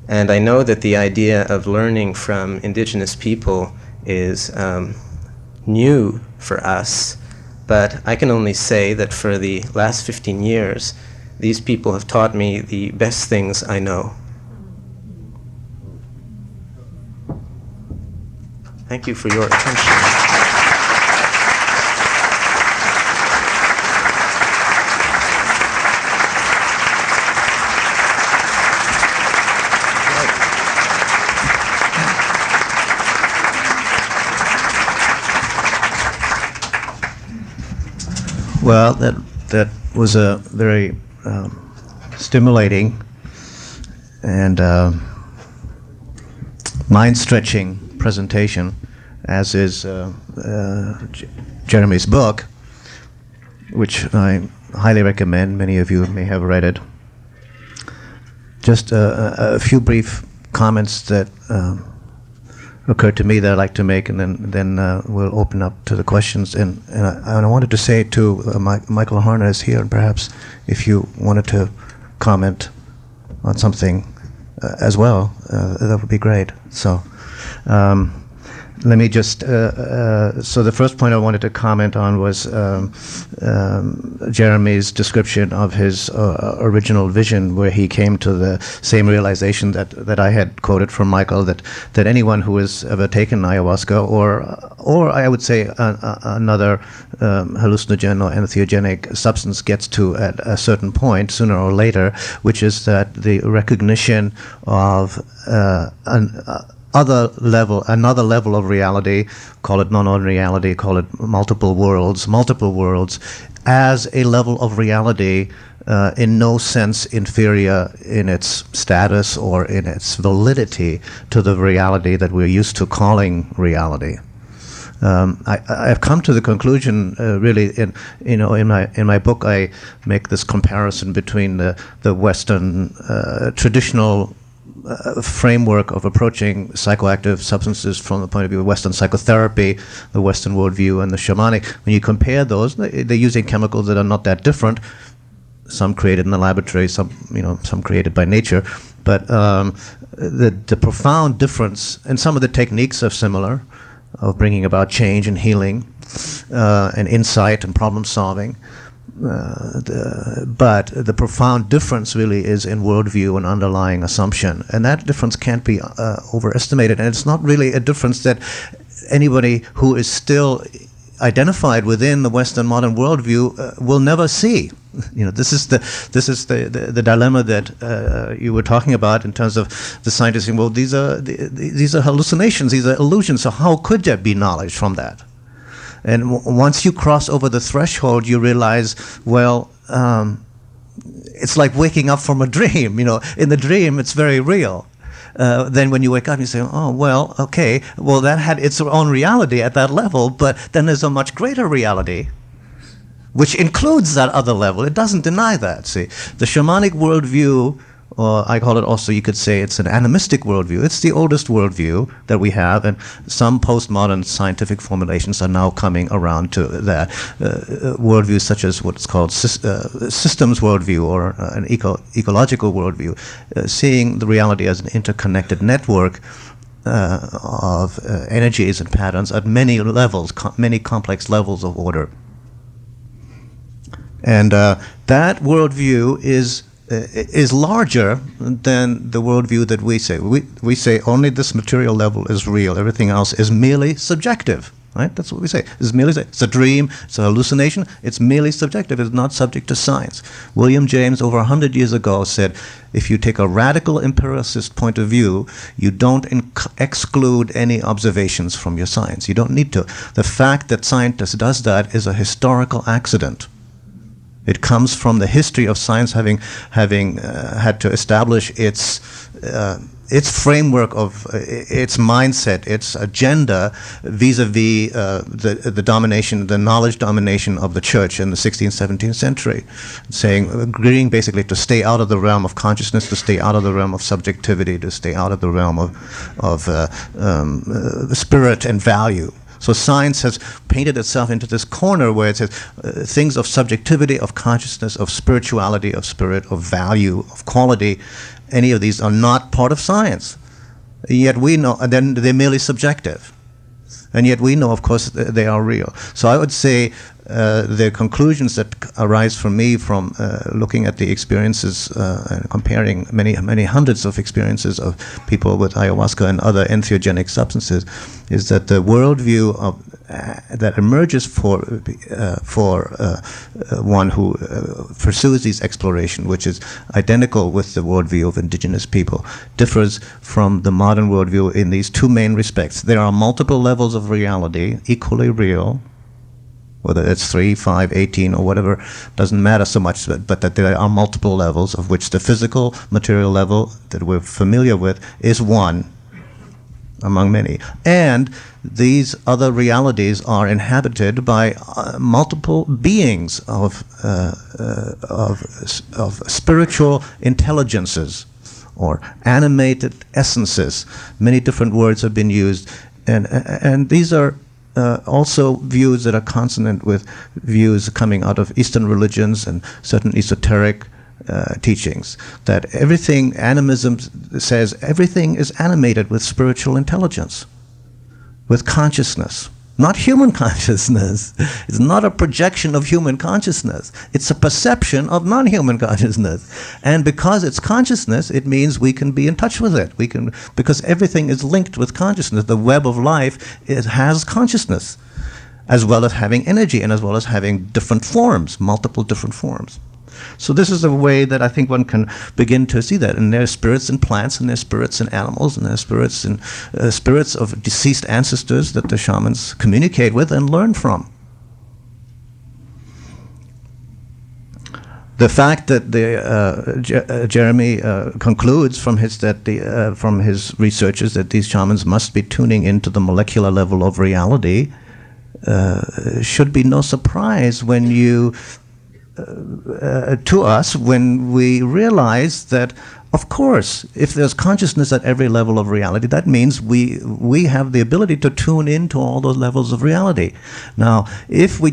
And I know that the idea of learning from indigenous people is new for us, but I can only say that for the last 15 years, these people have taught me the best things I know. Thank you for your attention. Well, that was a very stimulating and mind-stretching presentation, as is Jeremy's book, which I highly recommend. Many of you may have read it. Just a few brief comments that occurred to me that I'd like to make, and then we'll open up to the questions. And I wanted to say to Michael Harner is here, and perhaps if you wanted to comment on something as well, that would be great. So let me just, so the first point I wanted to comment on was Jeremy's description of his original vision, where he came to the same realization that I had quoted from Michael, that anyone who has ever taken ayahuasca, or I would say another hallucinogen or entheogenic substance, gets to at a certain point, sooner or later, which is that the recognition of another level of reality, call it non-ordinary reality, call it multiple worlds, as a level of reality in no sense inferior in its status or in its validity to the reality that we're used to calling reality. I've come to the conclusion, really, in my book, I make this comparison between the Western traditional framework of approaching psychoactive substances from the point of view of Western psychotherapy, the Western worldview, and the shamanic. When you compare those, they're using chemicals that are not that different. Some created in the laboratory, some created by nature. But the profound difference, and some of the techniques are similar, of bringing about change and healing, and insight and problem solving. But the profound difference really is in worldview and underlying assumption, and that difference can't be overestimated. And it's not really a difference that anybody who is still identified within the Western modern worldview will never see. This is the dilemma that you were talking about in terms of the scientists saying, well, these are hallucinations, these are illusions. So how could there be knowledge from that? And once you cross over the threshold, you realize, well, it's like waking up from a dream. In the dream, it's very real. Then when you wake up, you say, oh, well, okay, well, that had its own reality at that level, but then there's a much greater reality, which includes that other level. It doesn't deny that, see. The shamanic worldview, or I call it also, you could say it's an animistic worldview. It's the oldest worldview that we have, and some postmodern scientific formulations are now coming around to that. Worldviews such as what's called systems worldview, or an ecological worldview, seeing the reality as an interconnected network of energies and patterns at many levels, many complex levels of order. And that worldview is larger than the worldview that we say. We say only this material level is real. Everything else is merely subjective. Right? That's what we say. It's a dream. It's a hallucination. It's merely subjective. It's not subject to science. William James, over 100 years ago, said, if you take a radical empiricist point of view, you don't exclude any observations from your science. You don't need to. The fact that scientists does that is a historical accident. It comes from the history of science having had to establish its framework of its mindset, its agenda vis-a-vis the domination, the knowledge domination of the church in the 16th, 17th century, agreeing basically to stay out of the realm of consciousness, to stay out of the realm of subjectivity, to stay out of the realm of spirit and value. So science has painted itself into this corner where it says things of subjectivity, of consciousness, of spirituality, of spirit, of value, of quality, any of these are not part of science. Yet we know, and then they're merely subjective. And yet we know, of course, they are real. So I would say the conclusions that arise for me from looking at the experiences and comparing many hundreds of experiences of people with ayahuasca and other entheogenic substances is that the worldview that emerges for one who pursues these exploration, which is identical with the worldview of indigenous people, differs from the modern worldview in these two main respects. There are multiple levels of reality, equally real, whether it's 3, 5, 18, or whatever, doesn't matter so much, but that there are multiple levels, of which the physical, material level that we're familiar with is one among many. And these other realities are inhabited by multiple beings of spiritual intelligences or animated essences. Many different words have been used, and these are also views that are consonant with views coming out of Eastern religions and certain esoteric teachings, that everything, animism says everything is animated with spiritual intelligence, with consciousness. Not human consciousness. It's not a projection of human consciousness. It's a perception of non-human consciousness. And because it's consciousness, it means we can be in touch with it. Because everything is linked with consciousness. The web of life has consciousness, as well as having energy and as well as having different forms, multiple different forms. So this is a way that I think one can begin to see that. And there's spirits in plants, and there's spirits in animals, and there's spirits in spirits of deceased ancestors that the shamans communicate with and learn from. The fact that Jeremy concludes from his researches that these shamans must be tuning into the molecular level of reality should be no surprise when you. To us when we realize that, of course, if there's consciousness at every level of reality, that means we have the ability to tune into all those levels of reality. Now, if we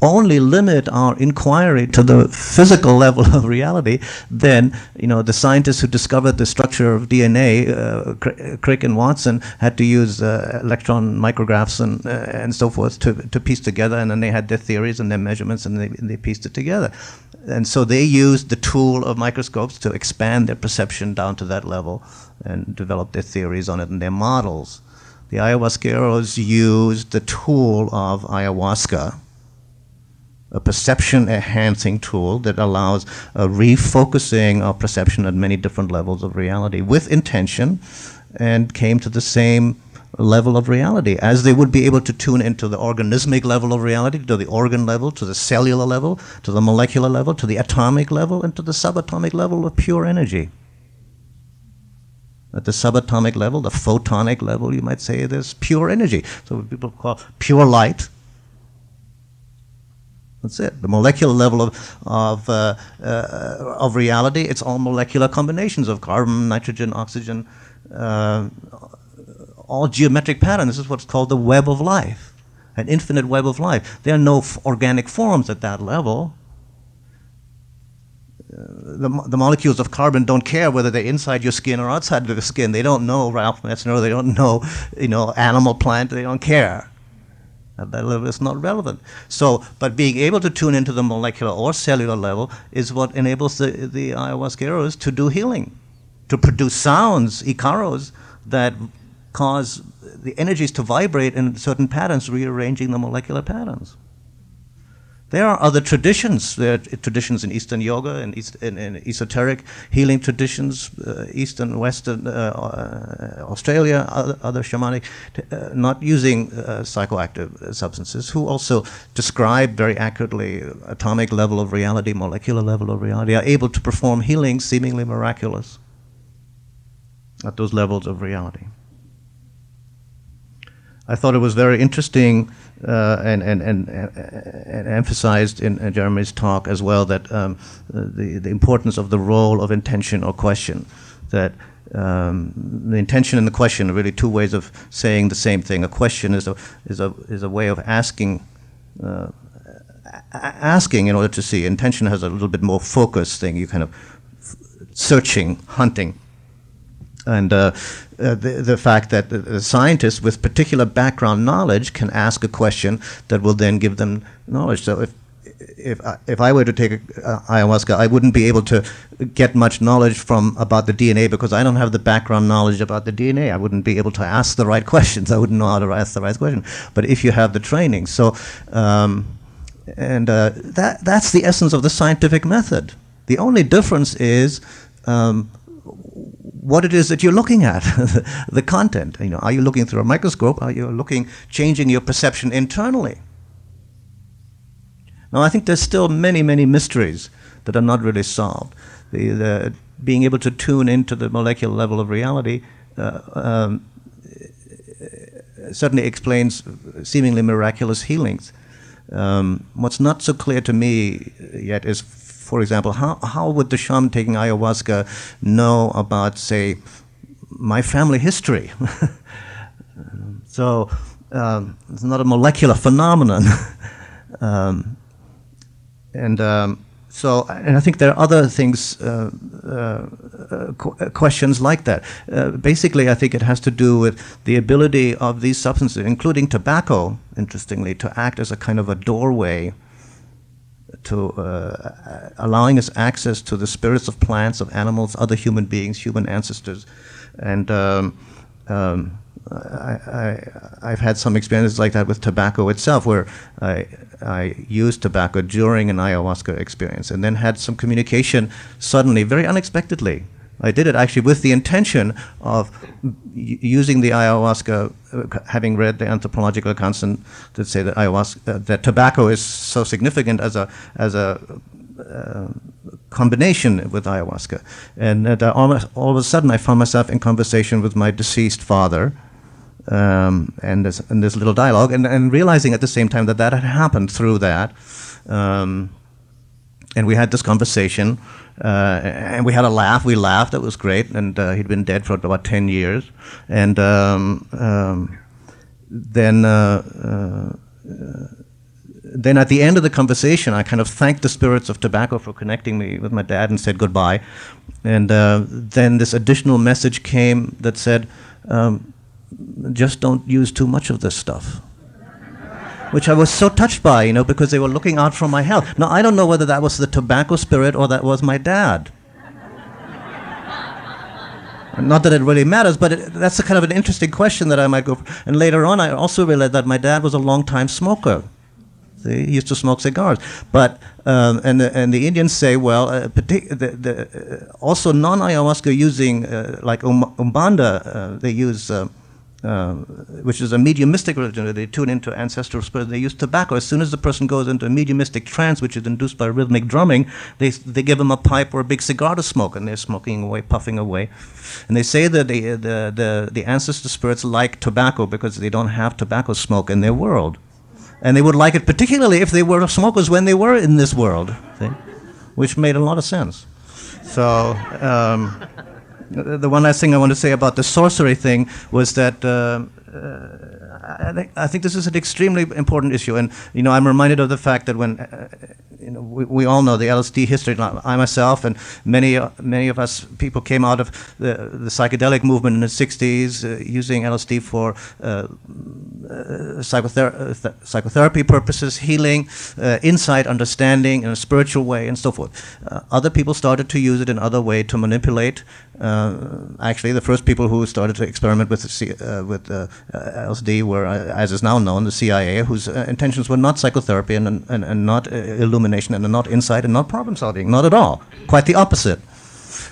only limit our inquiry to the physical level of reality, then the scientists who discovered the structure of DNA, Crick and Watson, had to use electron micrographs and so forth to piece together, and then they had their theories and their measurements, and they pieced it together. And so they used the tool of microscopes to expand their perception down to that level and develop their theories on it and their models. The ayahuasqueros used the tool of ayahuasca, a perception-enhancing tool that allows a refocusing of perception at many different levels of reality with intention, and came to the same level of reality, as they would be able to tune into the organismic level of reality, to the organ level, to the cellular level, to the molecular level, to the atomic level, and to the subatomic level of pure energy. At the subatomic level, the photonic level, you might say, there's pure energy. So what people call pure light. That's it. The molecular level of reality, it's all molecular combinations of carbon, nitrogen, oxygen, all geometric patterns. This is what's called the web of life, an infinite web of life. There are no organic forms at that level. The molecules of carbon don't care whether they're inside your skin or outside of the skin. They don't know Ralph Metzner. They don't know, animal, plant. They don't care. At that level, it's not relevant. So, but being able to tune into the molecular or cellular level is what enables the ayahuasqueros to do healing, to produce sounds, icaros, that cause the energies to vibrate in certain patterns, rearranging the molecular patterns. There are other traditions. There are traditions in Eastern yoga and in esoteric healing traditions, Eastern, Western, Australia, other shamanic, not using psychoactive substances, who also describe very accurately atomic level of reality, molecular level of reality, are able to perform healing seemingly miraculous at those levels of reality. I thought it was very interesting and emphasized in Jeremy's talk as well that the importance of the role of intention or question. That the intention and the question are really two ways of saying the same thing. A question is a way of asking in order to see. Intention has a little bit more focused thing. You kind of searching, hunting. And the fact that the scientists with particular background knowledge can ask a question that will then give them knowledge. So if I were to take ayahuasca, I wouldn't be able to get much knowledge about the DNA because I don't have the background knowledge about the DNA. I wouldn't be able to ask the right questions. I wouldn't know how to ask the right question. But if you have the training, so that's the essence of the scientific method. The only difference is what it is that you're looking at, the content. Are you looking through a microscope? Are you changing your perception internally? Now, I think there's still many, many mysteries that are not really solved. The being able to tune into the molecular level of reality certainly explains seemingly miraculous healings. What's not so clear to me yet is, for example, how would the shaman taking ayahuasca know about, say, my family history? So it's not a molecular phenomenon. And I think there are other things, questions like that. Basically, I think it has to do with the ability of these substances, including tobacco, interestingly, to act as a kind of a doorway to allowing us access to the spirits of plants, of animals, other human beings, human ancestors. And I've had some experiences like that with tobacco itself, where I used tobacco during an ayahuasca experience and then had some communication suddenly, very unexpectedly. I did it actually with the intention of using the ayahuasca, having read the anthropological accounts that say that that tobacco is so significant as a combination with ayahuasca. And all of a sudden I found myself in conversation with my deceased father, and this little dialogue, and realizing at the same time that had happened through that. And we had this conversation, and we had a laugh. We laughed. It was great. And he'd been dead for about 10 years. And then at the end of the conversation, I kind of thanked the spirits of tobacco for connecting me with my dad and said goodbye. And then this additional message came that said, just don't use too much of this stuff. Which I was so touched by, because they were looking out for my health. Now, I don't know whether that was the tobacco spirit or that was my dad. Not that it really matters, but that's a kind of an interesting question that I might go for. And later on, I also realized that my dad was a long-time smoker. See, he used to smoke cigars. But, and the Indians say, well, also non-ayahuasca using, like Umbanda, they use which is a mediumistic religion. They tune into ancestral spirits. They use tobacco. As soon as the person goes into a mediumistic trance, which is induced by rhythmic drumming, they give them a pipe or a big cigar to smoke, and they're smoking away, puffing away. And they say that the ancestor spirits like tobacco because they don't have tobacco smoke in their world. And they would like it particularly if they were smokers when they were in this world, see? Which made a lot of sense. So the one last thing I want to say about the sorcery thing was that I think this is an extremely important issue, and I'm reminded of the fact that when we all know the LSD history. I myself and many of us people came out of the psychedelic movement in the '60s using LSD for psychotherapy purposes, healing, insight, understanding in a spiritual way, and so forth. Other people started to use it in other ways to manipulate. Actually, the first people who started to experiment with LSD were, as is now known, the CIA, whose intentions were not psychotherapy and not illumination and not insight and not problem solving, not at all. Quite the opposite.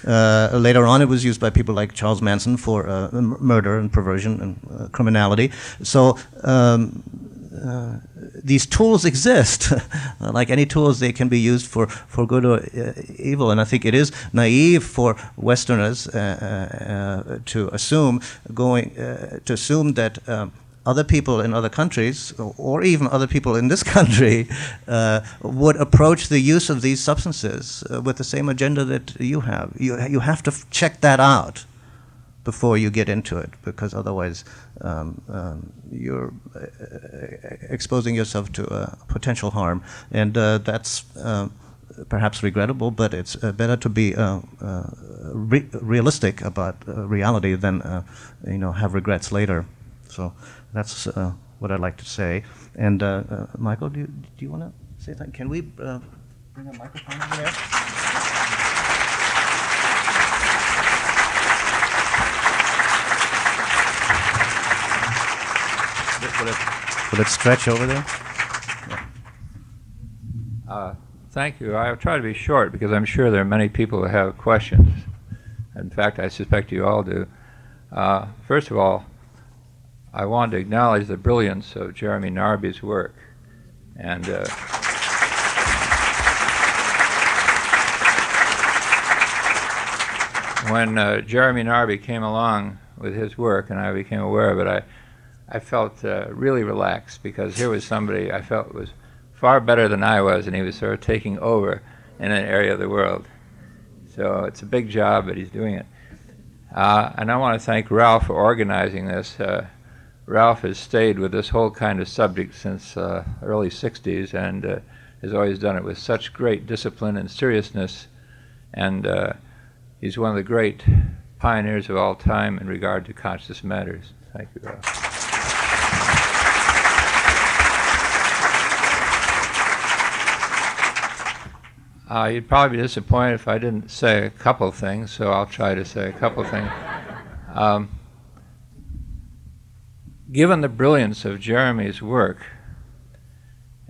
Later on, it was used by people like Charles Manson for murder and perversion and criminality. So these tools exist. Like any tools, they can be used for good or evil. And I think it is naive for Westerners to assume that other people in other countries, or even other people in this country, would approach the use of these substances with the same agenda that you have. You have to check that out before you get into it, because otherwise you're exposing yourself to potential harm. And that's perhaps regrettable, but it's better to be realistic about reality than have regrets later. So that's what I'd like to say. And Michael, do you want to say something? Can we bring a microphone over there? Will it stretch over there? Yeah. Thank you. I'll try to be short because I'm sure there are many people who have questions. In fact, I suspect you all do. First of all, I want to acknowledge the brilliance of Jeremy Narby's work. And when Jeremy Narby came along with his work and I became aware of it, I felt really relaxed, because here was somebody I felt was far better than I was, and he was sort of taking over in an area of the world. So it's a big job, but he's doing it. And I want to thank Ralph for organizing this. Ralph has stayed with this whole kind of subject since early '60s, and has always done it with such great discipline and seriousness. And he's one of the great pioneers of all time in regard to conscious matters. Thank you, Ralph. You'd probably be disappointed if I didn't say a couple of things, so I'll try to say a couple of things. Given the brilliance of Jeremy's work,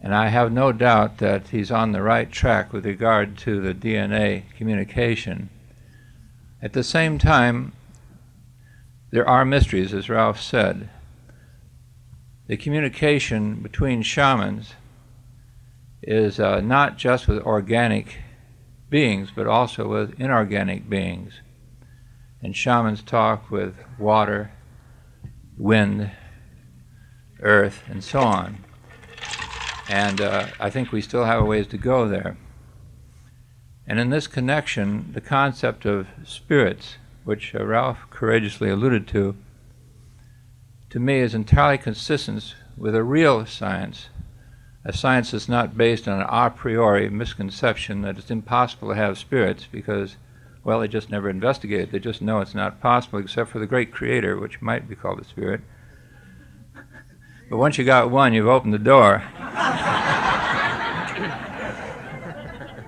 and I have no doubt that he's on the right track with regard to the DNA communication, at the same time, there are mysteries, as Ralph said. The communication between shamans is not just with organic beings, but also with inorganic beings. And shamans talk with water, wind, earth, and so on. And I think we still have a ways to go there. And in this connection, the concept of spirits, which Ralph courageously alluded to me is entirely consistent with a real science, a science that's not based on an a priori misconception that it's impossible to have spirits because, well, they just never investigated. They just know it's not possible except for the great creator, which might be called a spirit. But once you got one, you've opened the door.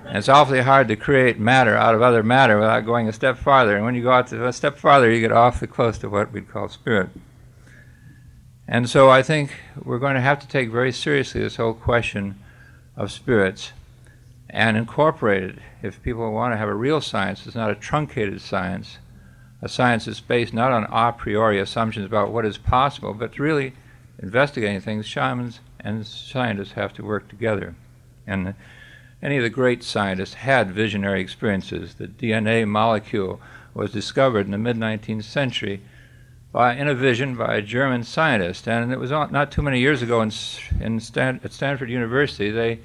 And it's awfully hard to create matter out of other matter without going a step farther. And when you go out to a step farther, you get awfully close to what we'd call spirit. And so I think we're going to have to take very seriously this whole question of spirits and incorporate it. If people want to have a real science, it's not a truncated science, a science that's based not on a priori assumptions about what is possible, but really investigating things, shamans and scientists have to work together. And any of the great scientists had visionary experiences. The DNA molecule was discovered in the mid-19th century in a vision by a German scientist. And it was not too many years ago at Stanford University, they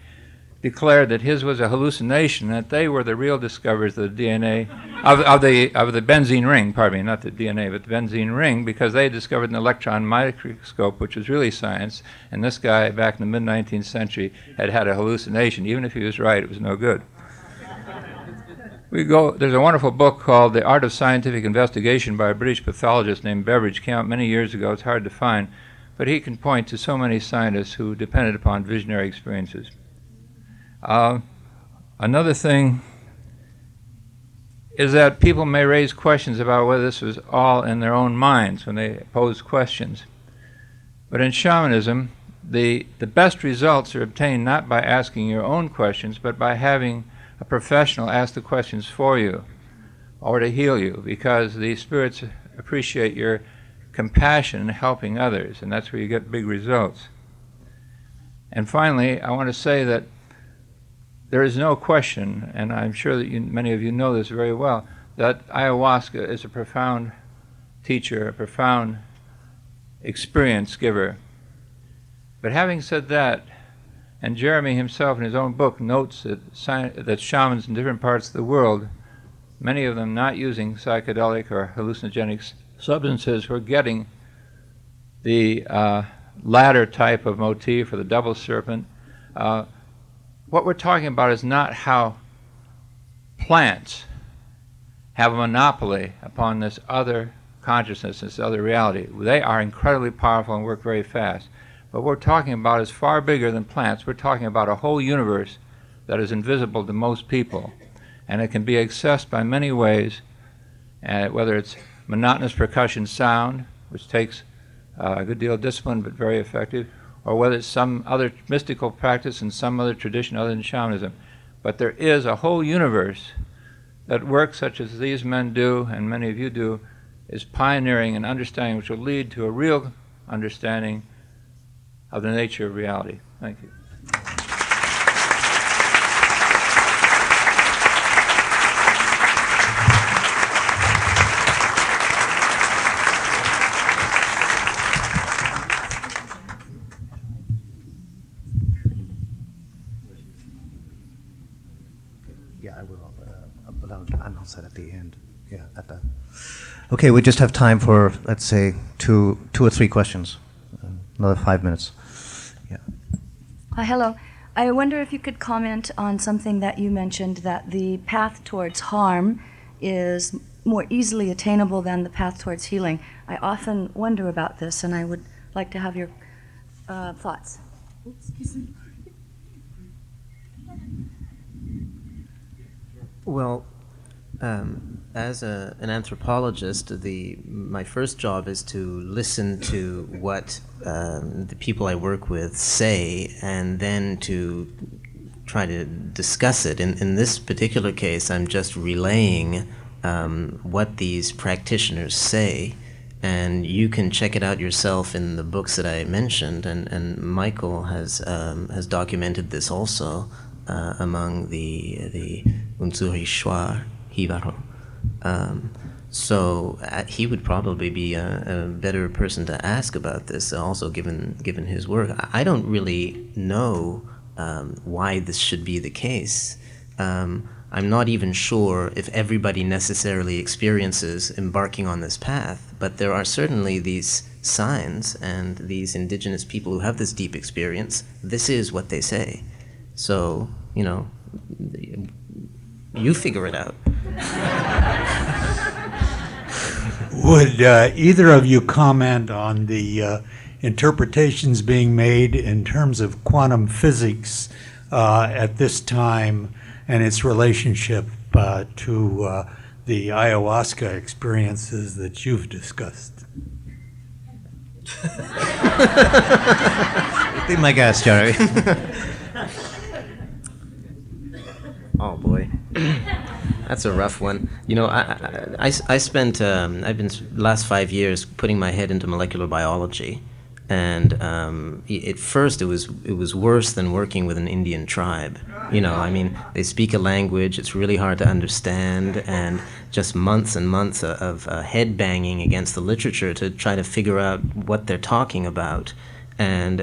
declared that his was a hallucination, that they were the real discoverers of the DNA, of the benzene ring, pardon me, not the DNA, but the benzene ring, because they discovered an electron microscope, which was really science, and this guy back in the mid-19th century had a hallucination. Even if he was right, it was no good. There's a wonderful book called The Art of Scientific Investigation by a British pathologist named Beveridge, came out many years ago. It's hard to find, but he can point to so many scientists who depended upon visionary experiences. Another thing is that people may raise questions about whether this was all in their own minds when they pose questions. But in shamanism, the best results are obtained not by asking your own questions, but by having a professional ask the questions for you or to heal you, because the spirits appreciate your compassion in helping others, and that's where you get big results. And finally, I want to say that there is no question, and I'm sure that many of you know this very well, that ayahuasca is a profound teacher, a profound experience giver. But having said that, and Jeremy himself in his own book notes that shamans in different parts of the world, many of them not using psychedelic or hallucinogenic substances, were getting the latter type of motif, or the double serpent. What we're talking about is not how plants have a monopoly upon this other consciousness, this other reality. They are incredibly powerful and work very fast. But what we're talking about is far bigger than plants. We're talking about a whole universe that is invisible to most people. And it can be accessed by many ways, whether it's monotonous percussion sound, which takes a good deal of discipline but very effective, or whether it's some other mystical practice in some other tradition other than shamanism. But there is a whole universe that work such as these men do, and many of you do, is pioneering an understanding which will lead to a real understanding of the nature of reality. Thank you. Yeah, I will. But I'll say at the end. Yeah, at the. Okay, we just have time for, let's say, two or three questions. Another 5 minutes. Yeah. Hello. I wonder if you could comment on something that you mentioned, that the path towards harm is more easily attainable than the path towards healing. I often wonder about this, and I would like to have your thoughts. Well, as an anthropologist, my first job is to listen to what the people I work with say, and then to try to discuss it. In this particular case, I'm just relaying what these practitioners say, and you can check it out yourself in the books that I mentioned, and Michael has documented this also among the Unzuri Shwar Hibaro. So he would probably be a better person to ask about this, also given his work. I don't really know why this should be the case. I'm not even sure if everybody necessarily experiences embarking on this path, but there are certainly these signs, and these indigenous people who have this deep experience, this is what they say. So, you figure it out. Would either of you comment on the interpretations being made in terms of quantum physics at this time and its relationship to the ayahuasca experiences that you've discussed? Be my guest, Jeremy. Oh boy. That's a rough one. You know, I spent, I've been last 5 years putting my head into molecular biology, and at first it was worse than working with an Indian tribe. You know, I mean, they speak a language, it's really hard to understand, and just months and months of head banging against the literature to try to figure out what they're talking about, and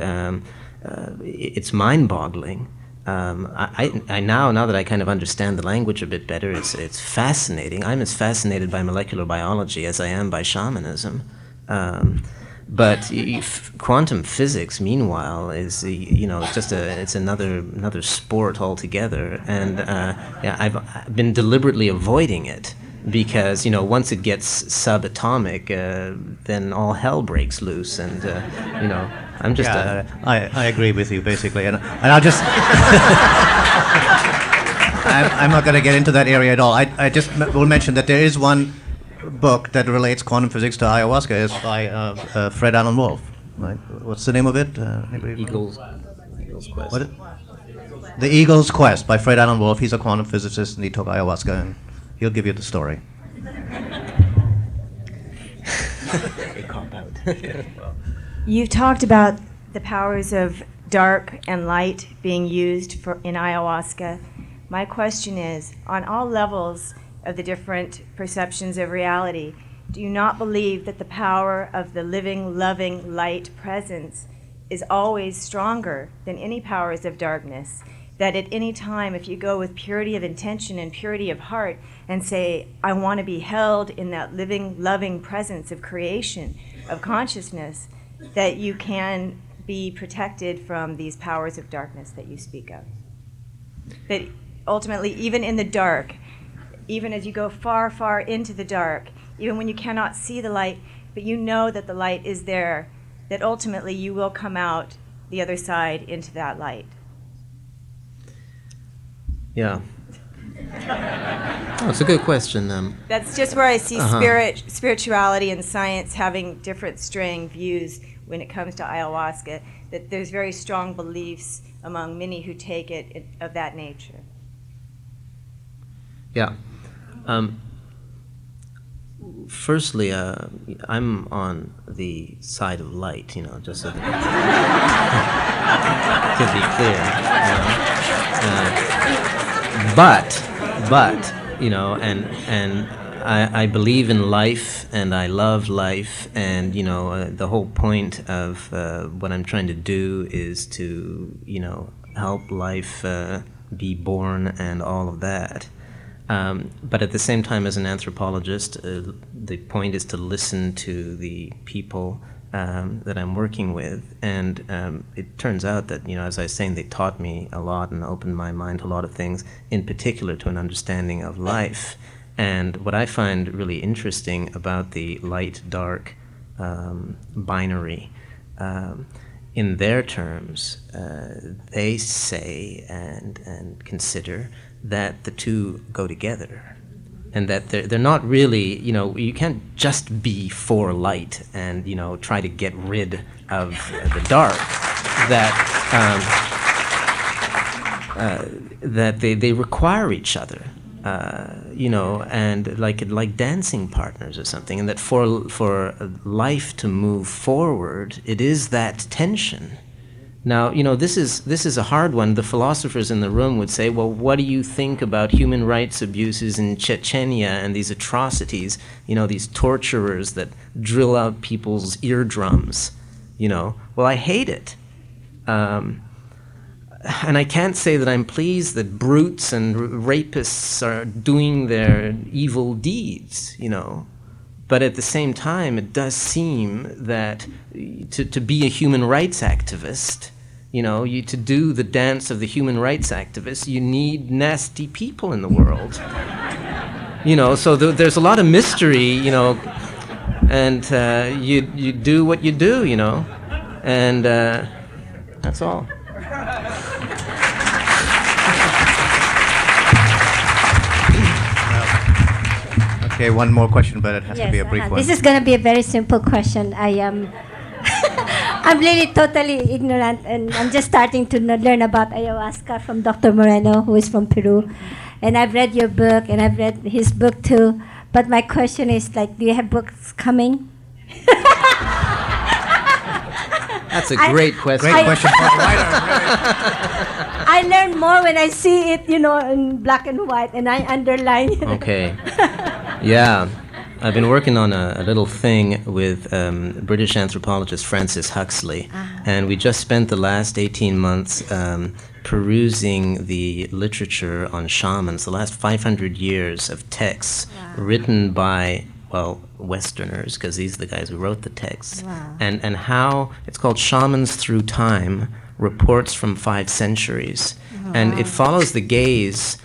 it's mind-boggling. I now that I kind of understand the language a bit better, it's fascinating. I'm as fascinated by molecular biology as I am by shamanism. But quantum physics, meanwhile, is it's another sport altogether. And yeah, I've been deliberately avoiding it because once it gets subatomic, then all hell breaks loose, and I'm just I agree with you basically, and I'll just I'm not going to get into that area at all. I just will mention that there is one book that relates quantum physics to ayahuasca. It's by Fred Alan Wolf. Right? What's the name of it? Eagle's Quest. What? The Eagle's Quest by Fred Alan Wolf. He's a quantum physicist and he took ayahuasca, and he'll give you the story. You've talked about the powers of dark and light being used in ayahuasca. My question is, on all levels of the different perceptions of reality, do you not believe that the power of the living, loving light presence is always stronger than any powers of darkness? That at any time, if you go with purity of intention and purity of heart and say, I want to be held in that living, loving presence of creation, of consciousness, that you can be protected from these powers of darkness that you speak of? That ultimately, even in the dark, even as you go far, far into the dark, even when you cannot see the light, but you know that the light is there, that ultimately you will come out the other side into that light. Yeah. Oh, it's a good question. That's just where I see spirituality and science having different straying views when it comes to ayahuasca, that there's very strong beliefs among many who take it of that nature. Yeah. Firstly, I'm on the side of light, just so that to be clear. And I believe in life, and I love life, and the whole point of what I'm trying to do is to help life be born and all of that. But at the same time, as an anthropologist, the point is to listen to the people that I'm working with. And it turns out that, as I was saying, they taught me a lot and opened my mind to a lot of things, in particular to an understanding of life. And what I find really interesting about the light-dark binary, in their terms, they say and consider that the two go together, and that they're not really, you can't just be for light and try to get rid of the dark. That they require each other, and like dancing partners or something, and that for life to move forward, it is that tension. Now, this is a hard one. The philosophers in the room would say, well, what do you think about human rights abuses in Chechnya and these atrocities, these torturers that drill out people's eardrums, Well, I hate it. And I can't say that I'm pleased that brutes and rapists are doing their evil deeds, But at the same time, it does seem that to be a human rights activist, to do the dance of the human rights activist, you need nasty people in the world. So there's a lot of mystery, and you do what you do, and that's all. Okay, one more question, but it has to be a brief one. This is going to be a very simple question. I am I'm really totally ignorant, and I'm just starting to learn about ayahuasca from Dr. Moreno, who is from Peru. and I've read your book, and I've read his book too. But my question is, like, do you have books coming? That's a great question. Great question. I learn more when I see it, in black and white, and I underline. Okay. Yeah. I've been working on a little thing with British anthropologist Francis Huxley, and we just spent the last 18 months perusing the literature on shamans, the last 500 years of texts written by, well, Westerners, because these are the guys who wrote the texts, and how it's called Shamans Through Time, Reports from 5 Centuries. And it follows the gaze,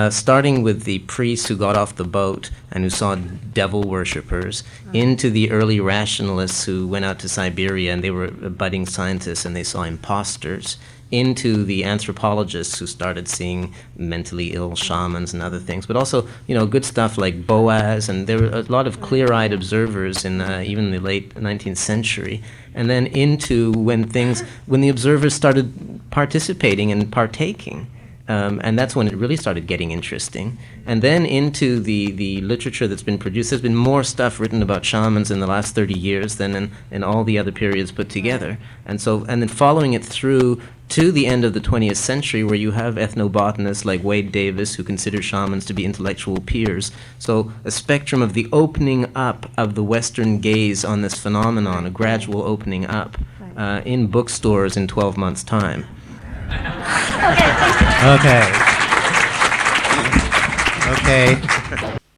starting with the priests who got off the boat and who saw devil worshippers, into the early rationalists who went out to Siberia and they were budding scientists and they saw imposters, into the anthropologists who started seeing mentally ill shamans and other things, but also, good stuff like Boaz, and there were a lot of clear-eyed observers in even the late 19th century, and then into when the observers started participating and partaking. And that's when it really started getting interesting. And then into the literature that's been produced. There's been more stuff written about shamans in the last 30 years than in all the other periods put together. And then following it through to the end of the 20th century, where you have ethnobotanists like Wade Davis who consider shamans to be intellectual peers. So a spectrum of the opening up of the Western gaze on this phenomenon, a gradual opening up in bookstores in 12 months' time. Okay. Okay.